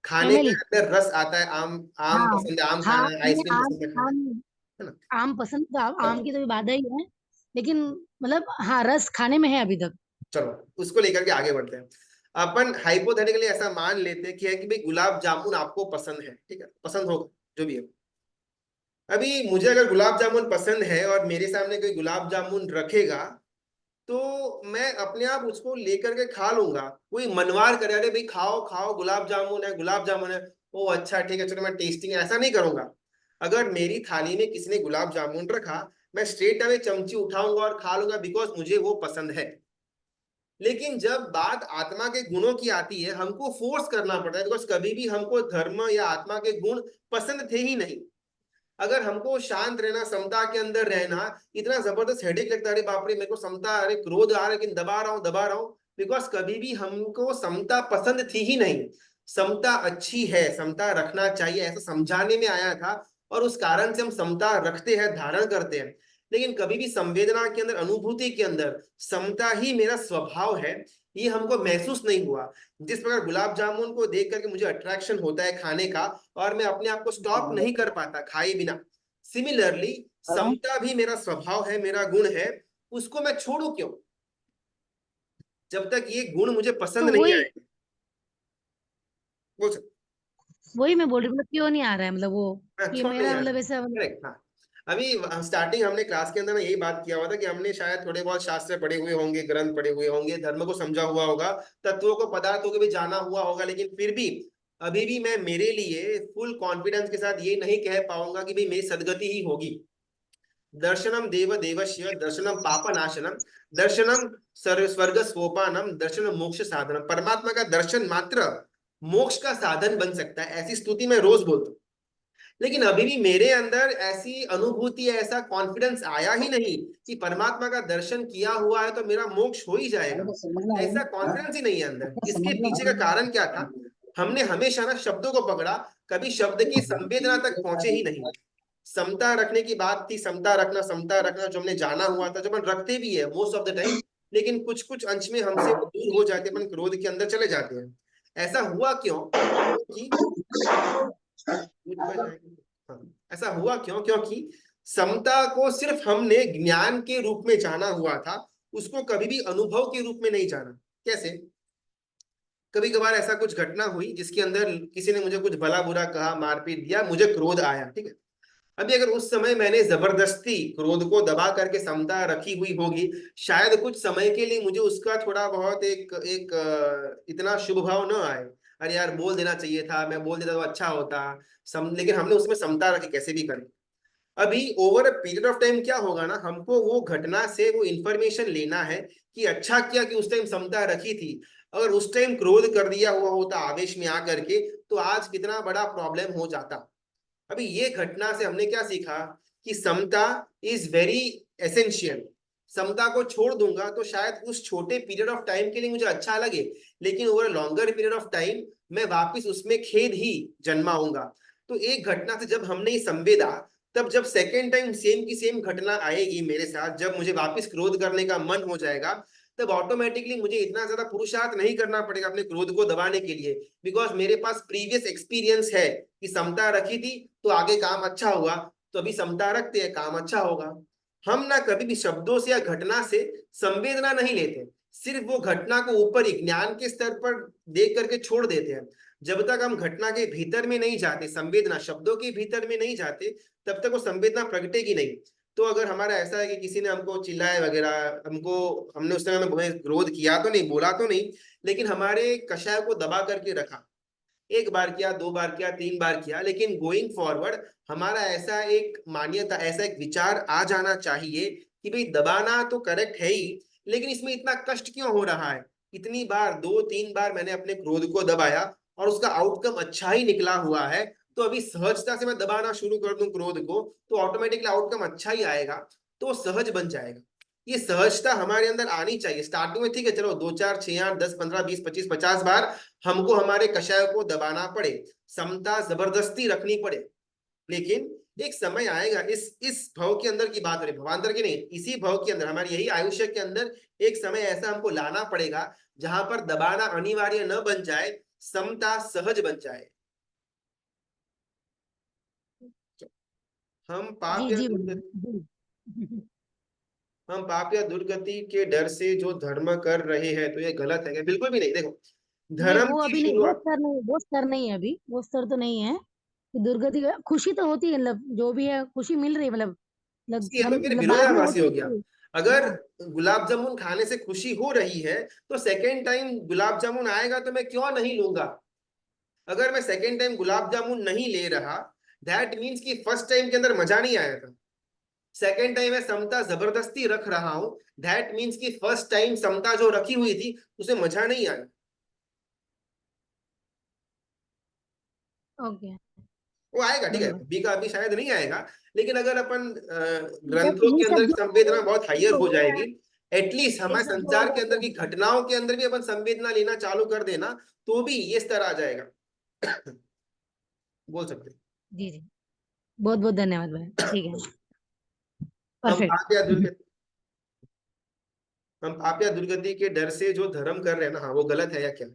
खाने के फैमिली। अंदर रस आता है? आम, आम हाँ पसंद है, आम हाँ खाना है, नहीं आइसक्रीम आम पसंद है खाना, आम है ना? आम पसंद तो आम चलो, की तो बाधा ही है, लेकिन मतलब हाँ रस खाने में है अभी तक। चलो, उसको लेकर के आगे बढ़ते हैं। अपन हाइपोथेटिकली ऐसा मान लेते हैं कि है कि भाई गुलाब जामुन आपको पसंद है, ठीक है, पसंद होगा जो भी है। अभी मुझे अगर गुलाब जामुन पसंद है और मेरे सामने कोई गुलाब जामुन रखेगा, तो मैं अपने आप उसको लेकर के खा लूंगा। कोई मनवार करे, अरे भाई खाओ खाओ, गुलाब जामुन है, गुलाब जामुन है, ओ अच्छा ठीक है चलो मैं टेस्टिंग, ऐसा नहीं करूंगा। अगर मेरी थाली में किसी ने गुलाब जामुन रखा, मैं स्ट्रेट अवे चमची उठाऊंगा और खा लूंगा, बिकॉज मुझे वो पसंद है। लेकिन जब बात आत्मा के गुणों की आती है, हमको फोर्स करना पड़ता है, बिकॉज कभी भी हमको धर्म या आत्मा के गुण पसंद थे ही नहीं। अगर हमको शांत रहना, समता के अंदर रहना, इतना जबरदस्त हेडेक लगता है, अरे बाप रे मेरे को समता, अरे क्रोध आ रहा है लेकिन दबा रहा हूं, बिकॉज कभी भी हमको समता पसंद थी ही नहीं। समता अच्छी है, समता रखना चाहिए, ऐसा समझाने में आया था, और उस कारण से हम समता रखते हैं, धारण करते हैं। लेकिन कभी भी संवेदना के अंदर, अनुभूति के अंदर समता ही मेरा स्वभाव है, ये हमको महसूस नहीं हुआ। जिस प्रकार गुलाब जामुन को देख करके मुझे अट्रैक्शन होता है खाने का, और मैं अपने आप को स्टॉप नहीं कर पाता खाए बिना, सिमिलरली समता भी मेरा स्वभाव है, मेरा गुण है, उसको मैं छोड़ू क्यों, जब तक ये गुण मुझे तो पसंद नहीं वही आएगा। बोल सकते, वही मैं बोल रही हूँ, मतलब क्यों नहीं आ रहा है मतलब वो, कि क्यों नहीं मेरा आ रहा? मतलब ऐसा मतलब। करेक्ट, हाँ। अभी स्टार्टिंग हमने क्लास के अंदर ना यही बात किया हुआ था कि हमने शायद थोड़े बहुत शास्त्र पढ़े हुए होंगे, ग्रंथ पढ़े हुए होंगे, धर्म को समझा हुआ होगा, तत्वों को, पदार्थों को भी जाना हुआ होगा, लेकिन फिर भी अभी भी मैं मेरे लिए फुल कॉन्फिडेंस के साथ ये नहीं कह पाऊंगा कि भाई मेरी सदगति ही होगी। दर्शनम देव देवस्य दर्शनम पाप नाशनम, दर्शनम स्वर्ग सोपानम, दर्शनम मोक्ष साधनम। परमात्मा का दर्शन मात्र मोक्ष का साधन बन सकता है, ऐसी स्तुति मैं रोज बोलता हूँ। लेकिन अभी भी मेरे अंदर ऐसी अनुभूति, ऐसा कॉन्फिडेंस आया ही नहीं कि परमात्मा का दर्शन किया हुआ है तो मेरा मोक्ष हो ही जाएगा। ऐसा कॉन्फिडेंस ही नहीं है अंदर। इसके पीछे का कारण क्या था? हमने हमेशा ना शब्दों को पकड़ा, कभी शब्द की संवेदना तक पहुंचे ही नहीं। समता रखने की बात थी, समता रखना जो हमने जाना हुआ था, जो अपन रखते भी है मोस्ट ऑफ द टाइम, लेकिन कुछ कुछ अंश में हमसे वो दूर हो जाते हैं, अपन क्रोध के अंदर चले जाते हैं। ऐसा हुआ क्यों? क्योंकि हाँ, ऐसा हुआ क्यों? क्योंकि समता को सिर्फ हमने ज्ञान के रूप में जाना हुआ था, उसको कभी भी अनुभव के रूप में नहीं जाना। कैसे? कभी कभार ऐसा कुछ घटना हुई जिसके अंदर किसी ने मुझे कुछ भला बुरा कहा, मारपीट दिया, मुझे क्रोध आया, ठीक है। अभी अगर उस समय मैंने जबरदस्ती क्रोध को दबा करके समता रखी हुई होगी, शायद कुछ समय के लिए मुझे उसका थोड़ा बहुत एक एक इतना शुभ भाव न आए, अरे यार बोल देना चाहिए था, मैं बोल देता तो अच्छा होता, लेकिन हमने उसमें समता रखी, कैसे भी करें। अभी over a period of time क्या होगा ना, हमको वो घटना से वो इंफॉर्मेशन लेना है कि अच्छा किया कि उस टाइम समता रखी थी। अगर उस टाइम क्रोध कर दिया हुआ होता आवेश में आकर के, तो आज कितना बड़ा प्रॉब्लम हो जाता। अभी ये घटना से हमने क्या सीखा कि समता इज वेरी एसेंशियल। समता को छोड़ दूंगा तो शायद उस छोटे पीरियड ऑफ टाइम के लिए मुझे अच्छा लगे, लेकिन over longer period of time मैं वापस उसमें खेद ही जन्माऊंगा। तो एक घटना से जब हमने संवेदा, तब जब सेकेंड टाइम सेम की सेम घटना आएगी मेरे साथ, जब मुझे वापस क्रोध करने का मन हो जाएगा, तब ऑटोमेटिकली मुझे इतना ज्यादा पुरुषार्थ नहीं करना पड़ेगा अपने क्रोध को दबाने के लिए, बिकॉज मेरे पास प्रीवियस एक्सपीरियंस है कि समता रखी थी तो आगे काम अच्छा हुआ, तो अभी समता रखते हैं काम अच्छा होगा। हम ना कभी भी शब्दों से या घटना से संवेदना नहीं लेते, सिर्फ वो घटना को ऊपर ही ज्ञान के स्तर पर देख करके छोड़ देते हैं। जब तक हम घटना के भीतर में नहीं जाते, संवेदना शब्दों के भीतर में नहीं जाते, तब तक वो संवेदना प्रगटेगी नहीं। तो अगर हमारा ऐसा है कि किसी ने हमको चिल्लाया वगैरह, हमको, हमने उस समय में क्रोध किया तो नहीं, बोला तो नहीं, लेकिन हमारे कषाय को दबा करके रखा, एक बार किया, 2 बार किया, 3 बार किया, लेकिन गोइंग फॉरवर्ड हमारा ऐसा एक मान्यता, ऐसा एक विचार आ जाना चाहिए कि भाई दबाना तो करेक्ट है ही, लेकिन इसमें इतना कष्ट क्यों हो रहा है? इतनी बार, 2-3 बार मैंने अपने क्रोध को दबाया और उसका आउटकम अच्छा ही निकला हुआ है, तो अभी सहजता से मैं दबाना शुरू कर दूं क्रोध को, तो ऑटोमेटिकली आउटकम अच्छा ही आएगा, तो सहज बन जाएगा। ये सहजता हमारे अंदर आनी चाहिए स्टार्टिंग में। ठीक है, चलो 2 4 6 8 10 15 20 25 50 बार हमको हमारे कषाय को दबाना पड़े, समता जबरदस्ती रखनी पड़े, लेकिन एक समय आएगा, इस भव के अंदर की बात हो रही, भवांतर की नहीं, इसी भव के अंदर, हमारे यही आयुष्य के अंदर एक समय ऐसा हमको लाना पड़ेगा जहां पर दबाना अनिवार्य न बन जाए, समता सहज बन जाए। हम पाप जी या जी दुर्गति जी। हम पाप या दुर्गति के डर से जो धर्म कर रहे हैं तो ये गलत है क्या? बिल्कुल भी नहीं। देखो, नहीं, धर्म वो की अभी नहीं, वो शुरुआत, स्तर नहीं, वो स्तर नहीं है अभी, वो स्तर तो नहीं है कि दुर्गति खुशी तो होती है, मतलब जो भी है खुशी मिल रही है, मतलब ये तो फिर मतलब बाद में विरोधाभासी होती हो है गया। कि अगर हाँ। गुलाब जामुन खाने से खुशी हो रही है तो सेकेंड टाइम गुलाब जामुन आएगा तो मैं क्यों नहीं लूंगा? अगर मैं सेकेंड टाइम गुलाब जामुन नहीं ले रहा, दैट मीन्स कि फर्स्ट टाइम के अंदर मजा नहीं आया था। सेकेंड टाइम मैं समता जबरदस्ती रख रहा हूं, दैट मीन्स कि फर्स्ट टाइम समता जो रखी हुई थी उसे मजा नहीं आया। ओके, वो आएगा, ठीक है, बढ़िया। अभी का अभी शायद नहीं आएगा, लेकिन अगर अपन जब ग्रंथों ये के सब अंदर जो संवेदना बहुत हाइयर हो हो रहा है, जाएगी, एटलीस्ट ये हमारे सब जो हो संसार रहा के है अंदर तो की घटनाओं के अंदर भी अपन संवेदना लेना चालू कर देना, तो भी ये स्तर आ जाएगा। बोल सकते हैं। जी जी, बहुत बहुत धन्यवाद भाई, ठीक है, हम पाप या परफेक्ट। दुर्गति हम पाप या दुर्गति के डर से जो धर्म कर रहे हैं ना, हाँ वो गलत है या क्या?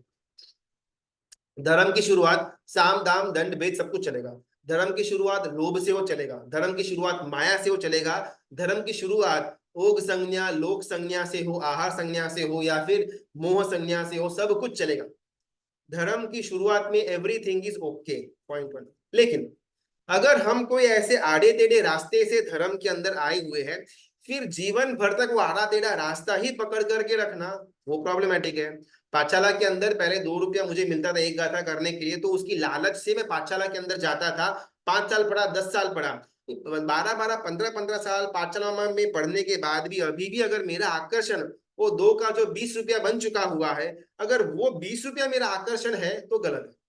धर्म की शुरुआत साम दाम दंड भेद सब कुछ चलेगा। धर्म की शुरुआत लोभ से हो चलेगा, धर्म की शुरुआत माया से हो चलेगा, धर्म की शुरुआत ओग संज्ञा लोक संज्ञा से हो, आहार संज्ञा से हो, या फिर मोह संज्ञा से हो, सब कुछ चलेगा। धर्म की शुरुआत में everything is okay, point one. लेकिन अगर हम कोई ऐसे आड़े टेढ़े रास्ते से धर्म के अंदर आए हुए हैं, फिर जीवन भर तक वो आड़ा टेढ़ा रास्ता ही पकड़ करके रखना, वो प्रॉब्लमेटिक है। पाठशाला के अंदर पहले 2 रुपया मुझे मिलता था एक गाथा करने के लिए, तो उसकी लालच से मैं पाठशाला के अंदर जाता था। 5 साल पढ़ा, 10 साल पढ़ा, 12 12 15 15 साल पाठशाला में पढ़ने के बाद भी अभी भी अगर मेरा आकर्षण वो 2 का जो 20 रुपया बन चुका हुआ है, अगर वो 20 रुपया मेरा आकर्षण है तो गलत है।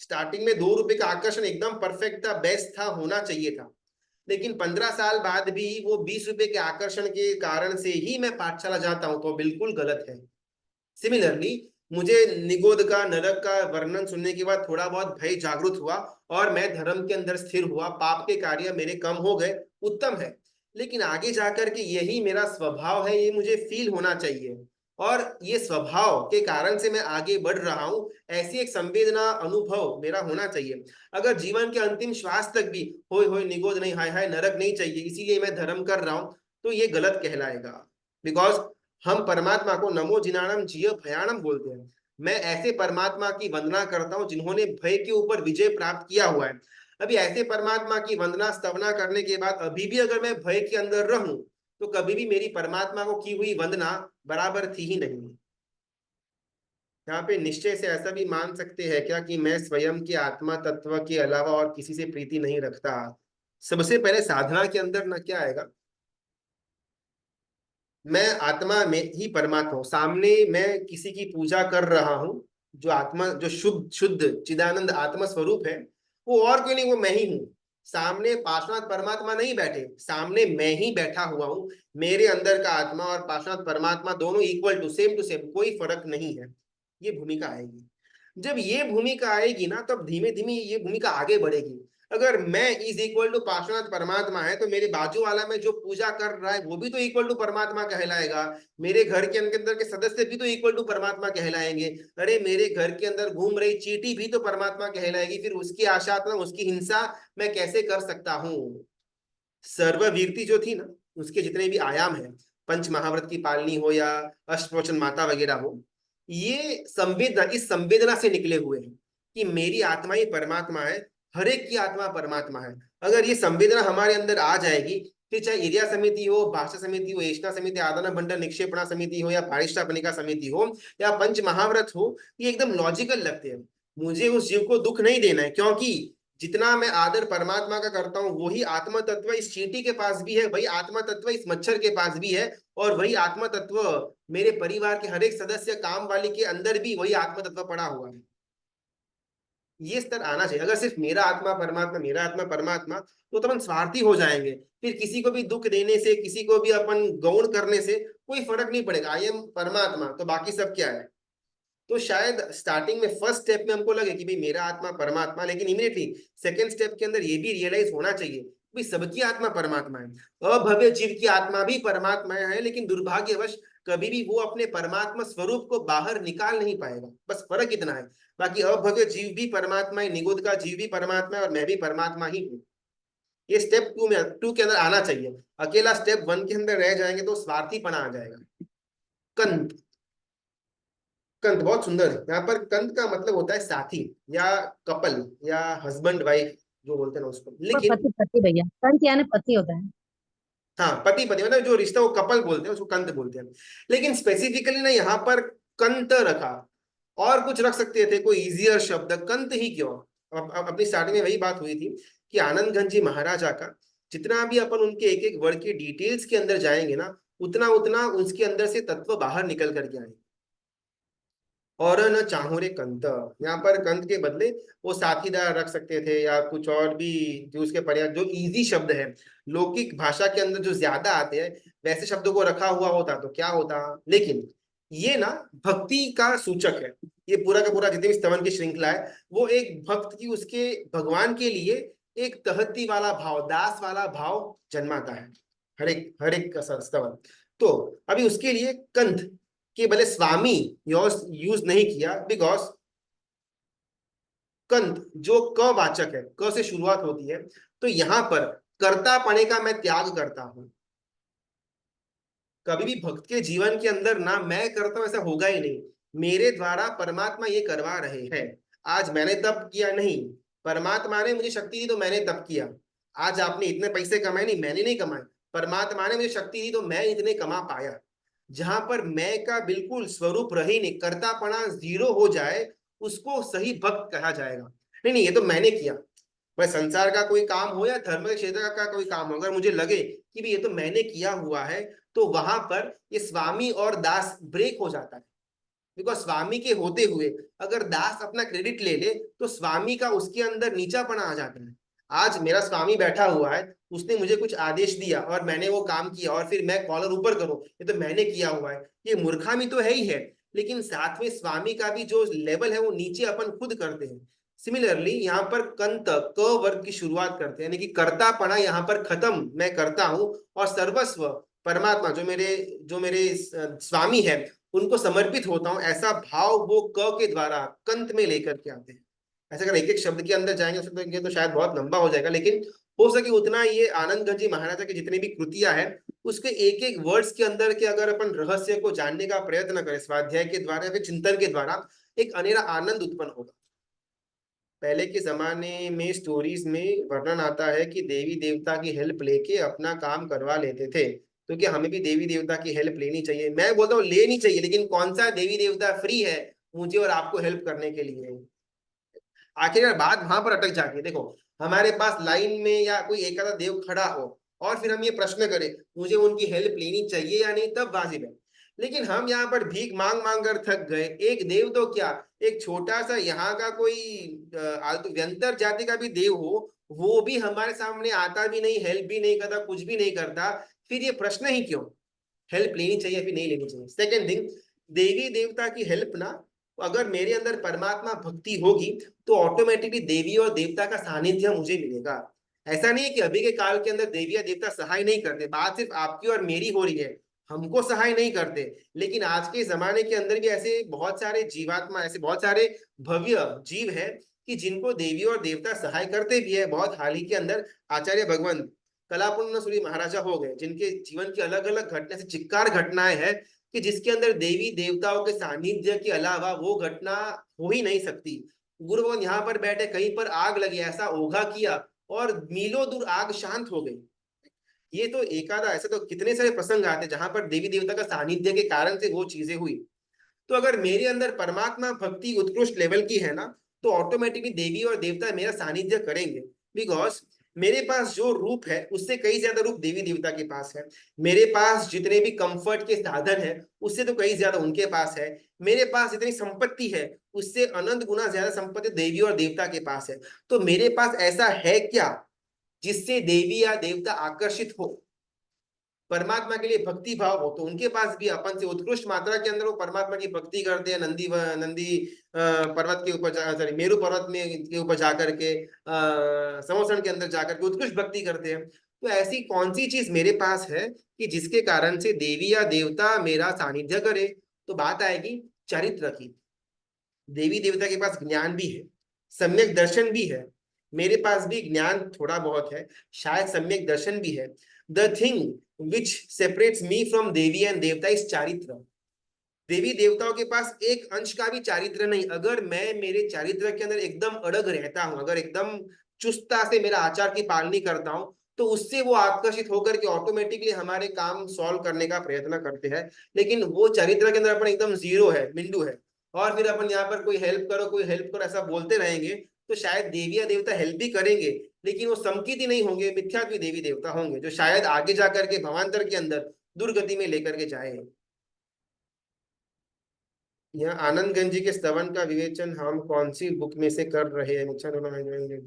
स्टार्टिंग में 2 रुपए का आकर्षण एकदम परफेक्ट था, बेस्ट था, होना चाहिए था, लेकिन 15 साल बाद भी वो 20 रुपए के आकर्षण के कारण से ही मैं पाठशाला जाता हूं, तो बिल्कुल गलत है। सिमिलरली मुझे निगोद का नरक का वर्णन सुनने के बाद थोड़ा बहुत भय जागृत हुआ और मैं धर्म के अंदर स्थिर हुआ, पाप के कार्य मेरे कम हो गए, उत्तम है। लेकिन आगे जाकर के यही मेरा स्वभाव है, ये मुझे फील होना चाहिए, और ये स्वभाव के कारण से मैं आगे बढ़ रहा हूं, ऐसी एक संवेदना अनुभव मेरा होना चाहिए। अगर जीवन के अंतिम श्वास तक भी होय होय निगोद नहीं, हाय हाय नरक नहीं चाहिए इसीलिए मैं धर्म कर रहा हूं, तो ये गलत कहलाएगा। बिकॉज हम परमात्मा को नमो जिनाणम जिय भयानम बोलते हैं। मैं ऐसे परमात्मा की वंदना करता हूं जिन्होंने भय के ऊपर विजय प्राप्त किया हुआ है। अभी ऐसे परमात्मा की वंदना स्तवना करने के बाद अभी भी अगर मैं भय के अंदर रहूं, तो कभी भी मेरी परमात्मा को की हुई वंदना बराबर थी ही नहीं। यहाँ पे निश्चय से ऐसा भी मान सकते हैं क्या कि मैं स्वयं के आत्मा तत्व के अलावा और किसी से प्रीति नहीं रखता? सबसे पहले साधना के अंदर ना क्या आएगा, मैं आत्मा में ही परमात्मा हूं, सामने मैं किसी की पूजा कर रहा हूं, जो आत्मा जो शुद्ध शुद्ध चिदानंद आत्मा स्वरूप है, वो और कोई नहीं, वो मैं ही हूँ। सामने पार्श्वनाथ परमात्मा नहीं बैठे, सामने मैं ही बैठा हुआ हूँ। मेरे अंदर का आत्मा और पार्श्वनाथ परमात्मा दोनों इक्वल टू सेम, कोई फर्क नहीं है। ये भूमिका आएगी। जब ये भूमिका आएगी ना, तब धीमे धीमे ये भूमिका आगे बढ़ेगी। अगर मैं इज इक्वल टू पार्श्वनाथ परमात्मा है, तो मेरे बाजू वाला में जो पूजा कर रहा है वो भी तो इक्वल टू परमात्मा कहलाएगा। मेरे घर के अंदर के सदस्य भी तो इक्वल टू परमात्मा कहलाएंगे। अरे मेरे घर के अंदर घूम रही चींटी भी तो परमात्मा कहलाएगी, फिर उसकी आशात्मा उसकी हिंसा मैं कैसे कर सकता हूँ? सर्ववीरती जो थी ना, उसके जितने भी आयाम है, पंच महाव्रत की पालनी हो या अष्टवचन माता वगैरह हो, ये संवेदना इस संवेदना से निकले हुए हैं कि मेरी आत्मा ही परमात्मा है, हर एक की आत्मा परमात्मा है। अगर ये संवेदना हमारे अंदर आ जाएगी, फिर चाहे इरिया समिति हो, भाषा समिति हो, एषणा समिति, आदान बंटन निक्षेपणा समिति हो, या पारिष्टापनिका समिति हो, या पंच महाव्रत हो, ये एकदम लॉजिकल लगते हैं। मुझे उस जीव को दुख नहीं देना है, क्योंकि जितना मैं आदर परमात्मा का करता हूँ वही आत्मा तत्व इस चींटी के पास भी है, वही आत्मा तत्व इस मच्छर के पास भी है, और वही आत्मा तत्व मेरे परिवार के हर एक सदस्य काम वाली के अंदर भी वही आत्मा तत्व पड़ा हुआ है। ये स्तर आना चाहिए। अगर सिर्फ मेरा आत्मा परमात्मा, मेरा आत्मा परमात्मा, तो अपन स्वार्थी हो जाएंगे। फिर किसी को भी दुख देने से, किसी को भी अपन गौण करने से कोई फर्क नहीं पड़ेगा। आई एम परमात्मा, तो बाकी सब क्या है। तो शायद स्टार्टिंग में फर्स्ट स्टेप में हमको लगे कि भाई मेरा आत्मा परमात्मा, लेकिन इमीडिएटली सेकंड स्टेप के अंदर ये भी रियलाइज होना चाहिए भाई सबकी आत्मा परमात्मा है। अभव्य जीव की आत्मा भी परमात्मा है, लेकिन दुर्भाग्यवश कभी भी वो अपने परमात्मा स्वरूप को बाहर निकाल नहीं पाएगा। बस फर्क इतना है। बाकी अभव्य जीव भी परमात्मा है, निगुद का जीव भी परमात्मा है, और मैं भी परमात्मा ही हूँ। ये स्टेप 2 के अंदर आना चाहिए। अकेला स्टेप 1 के अंदर रह जाएंगे तो स्वार्थीपना आ जाएगा। कंत, कंत बहुत सुंदर है। यहाँ पर कंत का मतलब होता है साथी या कपल या हस्बैंड वाइफ जो बोलते हैं ना उसको, लेकिन पति पति भैया, कंत यानी पति होता है। हाँ पति पति मतलब जो रिश्ता वो कपल बोलते हैं उसको कंत बोलते हैं। लेकिन स्पेसिफिकली ना यहाँ पर कंत रखा, और कुछ रख सकते थे कोई इजियर शब्द, कंत ही क्यों। अब अपनी स्टार्टिंग में वही बात हुई थी कि आनंद घन जी महाराजा का जितना भी अपन उनके एक एक वर्ड के डिटेल्स के अंदर जाएंगे ना, उतना उतना उसके अंदर से तत्व बाहर निकल करके आएंगे। और न चाहूं रे कंत, यहाँ पर कंत के बदले वो साथीदार रख सकते थे, या कुछ और भी जो उसके पर्याय, जो इजी शब्द है लौकिक भाषा के अंदर जो ज्यादा आते हैं वैसे शब्दों को रखा हुआ होता तो क्या होता। लेकिन ये ना भक्ति का सूचक है। ये पूरा का पूरा जितनी भी स्तवन की श्रृंखला है वो एक भक्त की उसके भगवान के लिए एक तहती वाला भाव, दास वाला भाव जन्माता है हर एक स्तवन। तो अभी उसके लिए कंत कि भले स्वामी यूज नहीं किया, बिकॉज कंत जो क वाचक है, क से शुरुआत होती है, तो यहां पर कर्ता पने का मैं त्याग करता हूं। कभी भी भक्त के जीवन के अंदर ना मैं करता हूं ऐसा होगा ही नहीं, मेरे द्वारा परमात्मा ये करवा रहे हैं। आज मैंने तप किया नहीं, परमात्मा ने मुझे शक्ति दी तो मैंने तप किया। आज आपने इतने पैसे कमाए नहीं, मैंने नहीं कमाए, परमात्मा ने मुझे शक्ति दी तो मैं इतने कमा पाया। जहां पर मैं का बिल्कुल स्वरूप रही नहीं, कर्तापना जीरो हो जाए, उसको सही भक्त कहा जाएगा। नहीं नहीं ये तो मैंने किया। भाई संसार का कोई काम हो या धर्म के क्षेत्र का कोई काम हो, अगर मुझे लगे कि भी ये तो मैंने किया हुआ है, तो वहां पर ये स्वामी और दास ब्रेक हो जाता है। बिकॉज स्वामी के होते हुए अगर दास अपना क्रेडिट ले ले तो स्वामी का उसके अंदर नीचापना आ जाता है। आज मेरा स्वामी बैठा हुआ है, उसने मुझे कुछ आदेश दिया और मैंने वो काम किया, और फिर मैं कॉलर ऊपर करूं, ये तो मैंने किया हुआ है। ये मूर्खामी तो है ही है, लेकिन साथ में स्वामी का भी जो लेवल है वो नीचे अपन खुद करते हैं। सिमिलरली यहाँ पर कंत क वर्ग की शुरुआत करते हैं, यानी कि कर्तापना यहाँ पर खत्म, मैं करता हूं और सर्वस्व परमात्मा जो मेरे स्वामी है उनको समर्पित होता हूं, ऐसा भाव वो क के द्वारा कंत में लेकर के आते हैं। ऐसे अगर एक एक शब्द के अंदर जाएंगे तो शायद बहुत लंबा हो जाएगा, लेकिन हो सके उतना ये आनंद घन जी महाराजा की जितनी भी कृतियां हैं उसके एक एक वर्ड्स के अंदर के अगर अपन रहस्य को जानने का प्रयत्न करें स्वाध्याय के द्वारा या फिर चिंतन के द्वारा, एक अनेरा आनंद उत्पन्न होगा। पहले के जमाने में स्टोरीज में वर्णन आता है कि देवी देवता की हेल्प लेके अपना काम करवा लेते थे। तो क्या हमें भी देवी देवता की हेल्प लेनी चाहिए? मैं बोलता हूँ लेनी चाहिए, लेकिन कौन सा देवी देवता फ्री है मुझे और आपको हेल्प करने के लिए? आखिर बात वहां पर अटक जाती है। देखो हमारे पास लाइन में या कोई एक आधा देव खड़ा हो और फिर हम ये प्रश्न करें मुझे उनकी हेल्प लेनी चाहिए या नहीं, तब वाजिब है। लेकिन हम यहाँ पर भीख मांग मांग कर थक गए। एक देव तो क्या, एक छोटा सा यहाँ का कोई व्यंतर जाति का भी देव हो, वो भी हमारे सामने आता भी नहीं, हेल्प भी नहीं करता, कुछ भी नहीं करता, फिर ये प्रश्न ही क्यों? हेल्प लेनी चाहिए फिर नहीं लेनी चाहिए। सेकेंड थिंग, देवी देवता की हेल्प ना, अगर मेरे अंदर परमात्मा भक्ति होगी तो ऑटोमेटिकली देवी और देवता का सानिध्य मुझे मिलेगा। ऐसा नहीं है कि अभी के काल के अंदर देवी या देवता सहाय नहीं करते, बात सिर्फ आपकी और मेरी हो रही है, हमको सहाय नहीं करते। लेकिन आज के जमाने के अंदर भी ऐसे बहुत सारे जीवात्मा, ऐसे बहुत सारे भव्य जीव है कि जिनको देवी और देवता सहाय करते भी है। बहुत हाल ही के अंदर आचार्य भगवंत कलापूर्ण सूरी महाराजा हो गए, जिनके जीवन की अलग अलग घटना से चिक्कार घटनाएं हैं कि जिसके अंदर देवी देवताओं के सानिध्य के अलावा वो घटना हो ही नहीं सकती। गुरु भगवान यहाँ पर बैठे, कहीं पर आग लगी, ऐसा ओघा किया और मीलों दूर आग शांत हो गई। ये तो एकादा, ऐसे तो कितने सारे प्रसंग आते जहां पर देवी देवता का सानिध्य के कारण से वो चीजें हुई। तो अगर मेरे अंदर परमात्मा भक्ति उत्कृष्ट लेवल की है ना, तो ऑटोमेटिकली देवी और देवता मेरा सानिध्य करेंगे। बिकॉज मेरे पास जो रूप है उससे कई ज्यादा रूप देवी देवता के पास है। मेरे पास जितने भी कंफर्ट के साधन है उससे तो कई ज्यादा उनके पास है। मेरे पास जितनी संपत्ति है उससे अनंत गुना ज्यादा संपत्ति देवी और देवता के पास है। तो मेरे पास ऐसा है क्या जिससे देवी या देवता आकर्षित हो, परमात्मा के लिए भक्ति भाव हो? तो उनके पास भी अपन से उत्कृष्ट मात्रा के अंदर वो परमात्मा की भक्ति करते हैं। नंदी पर्वत के ऊपर सॉरी मेरू पर्वत में के ऊपर जाकर के समोसन के अंदर जाकर के उत्कृष्ट भक्ति करते हैं। तो ऐसी कौन सी चीज मेरे पास है कि जिसके कारण से देवी या देवता मेरा सानिध्य करे? तो बात आएगी चरित्र की। देवी देवता के पास ज्ञान भी है, सम्यक दर्शन भी है, मेरे पास भी ज्ञान थोड़ा बहुत है, शायद सम्यक दर्शन भी है। The thing which separates me from Devi and देवता इज चारित्र। देवी देवताओं के पास एक अंश का भी चारित्र नहीं। अगर मैं मेरे चारित्र के अंदर एकदम अड़ग रहता हूं, अगर एकदम चुस्ता से मेरा आचार की पालनी करता हूं, तो उससे वो आकर्षित होकर के ऑटोमेटिकली हमारे काम सॉल्व करने का प्रयत्न करते हैं। लेकिन वो चरित्र के अंदर अपन एकदम जीरो है, मिंडू है, और फिर अपन यहाँ पर कोई हेल्प करो ऐसा बोलते रहेंगे, तो शायद देवी या देवता हेल्प भी करेंगे लेकिन वो समकित नहीं होंगे, मिथ्यात्वी देवी देवता होंगे जो शायद आगे जाकर के भवांतर के अंदर दुर्गति में लेकर के जाए। यहाँ आनंदगंज जी के स्तवन का विवेचन हम कौन सी बुक में से कर रहे हैं?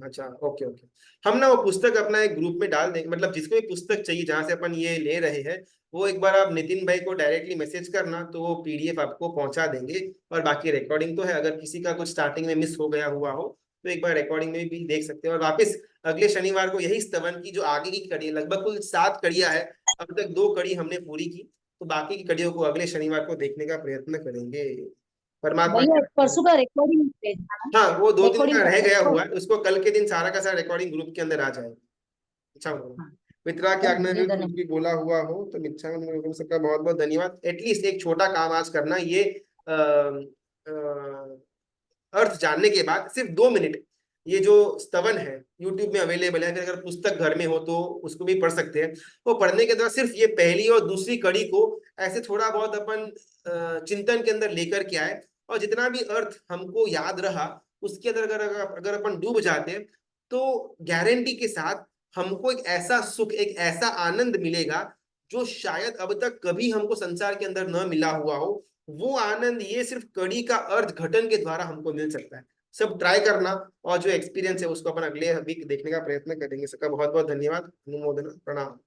अच्छा, ओके ओके। हम ना वो पुस्तक अपना एक ग्रुप में डाल देंगे, मतलब जिसको भी पुस्तक चाहिए जहां से अपन ये ले रहे हैं, वो एक बार आप नितिन भाई को डायरेक्टली मैसेज करना, तो वो पीडीएफ आपको पहुंचा देंगे। और बाकी रिकॉर्डिंग तो है, अगर किसी का कुछ स्टार्टिंग में मिस हो गया हुआ हो तो एक बार रिकॉर्डिंग में भी देख सकते हैं। और वापस अगले शनिवार को यही स्तवन की जो आगे की कड़ी, लगभग कुल 7 कड़ियां है, अब तक 2 कड़ी हमने पूरी की, तो बाकी की कड़ियों को अगले शनिवार को देखने का प्रयत्न करेंगे। परमात्मा भैया की परसों का रिकॉर्डिंग भेजना ना, हाँ, वो 2 दिन रिकॉर्डिंग का रह गया का हुआ है, उसको कल के दिन सारा का सारा रिकॉर्डिंग ग्रुप के अंदर आ जाए। अच्छा होगा। हाँ, मित्रा की आज्ञा जी में कुछ धन्यवाद। भी बोला हुआ हो तो मित्रा सबका बहुत बहुत धन्यवाद। एटलीस्ट एक छोटा काम आज करना, ये अर्थ जानने के बाद सिर्फ 2 मिनट, ये जो स्तवन है यूट्यूब में अवेलेबल है, अगर पुस्तक घर में हो तो उसको भी पढ़ सकते हैं। वो पढ़ने के बाद सिर्फ ये पहली और दूसरी कड़ी को ऐसे थोड़ा बहुत अपन चिंतन के अंदर लेकर के आए, और जितना भी अर्थ हमको याद रहा उसके अंदर अगर अपन डूब जाते हैं, तो गारंटी के साथ हमको एक ऐसा सुख, एक ऐसा आनंद मिलेगा जो शायद अब तक कभी हमको संसार के अंदर न मिला हुआ हो। वो आनंद ये सिर्फ कड़ी का अर्थ घटन के द्वारा हमको मिल सकता है। सब ट्राई करना, और जो एक्सपीरियंस है उसको अपन अगले वीक देखने का प्रयत्न करेंगे। सबका बहुत बहुत धन्यवाद, अनुमोदन, प्रणाम।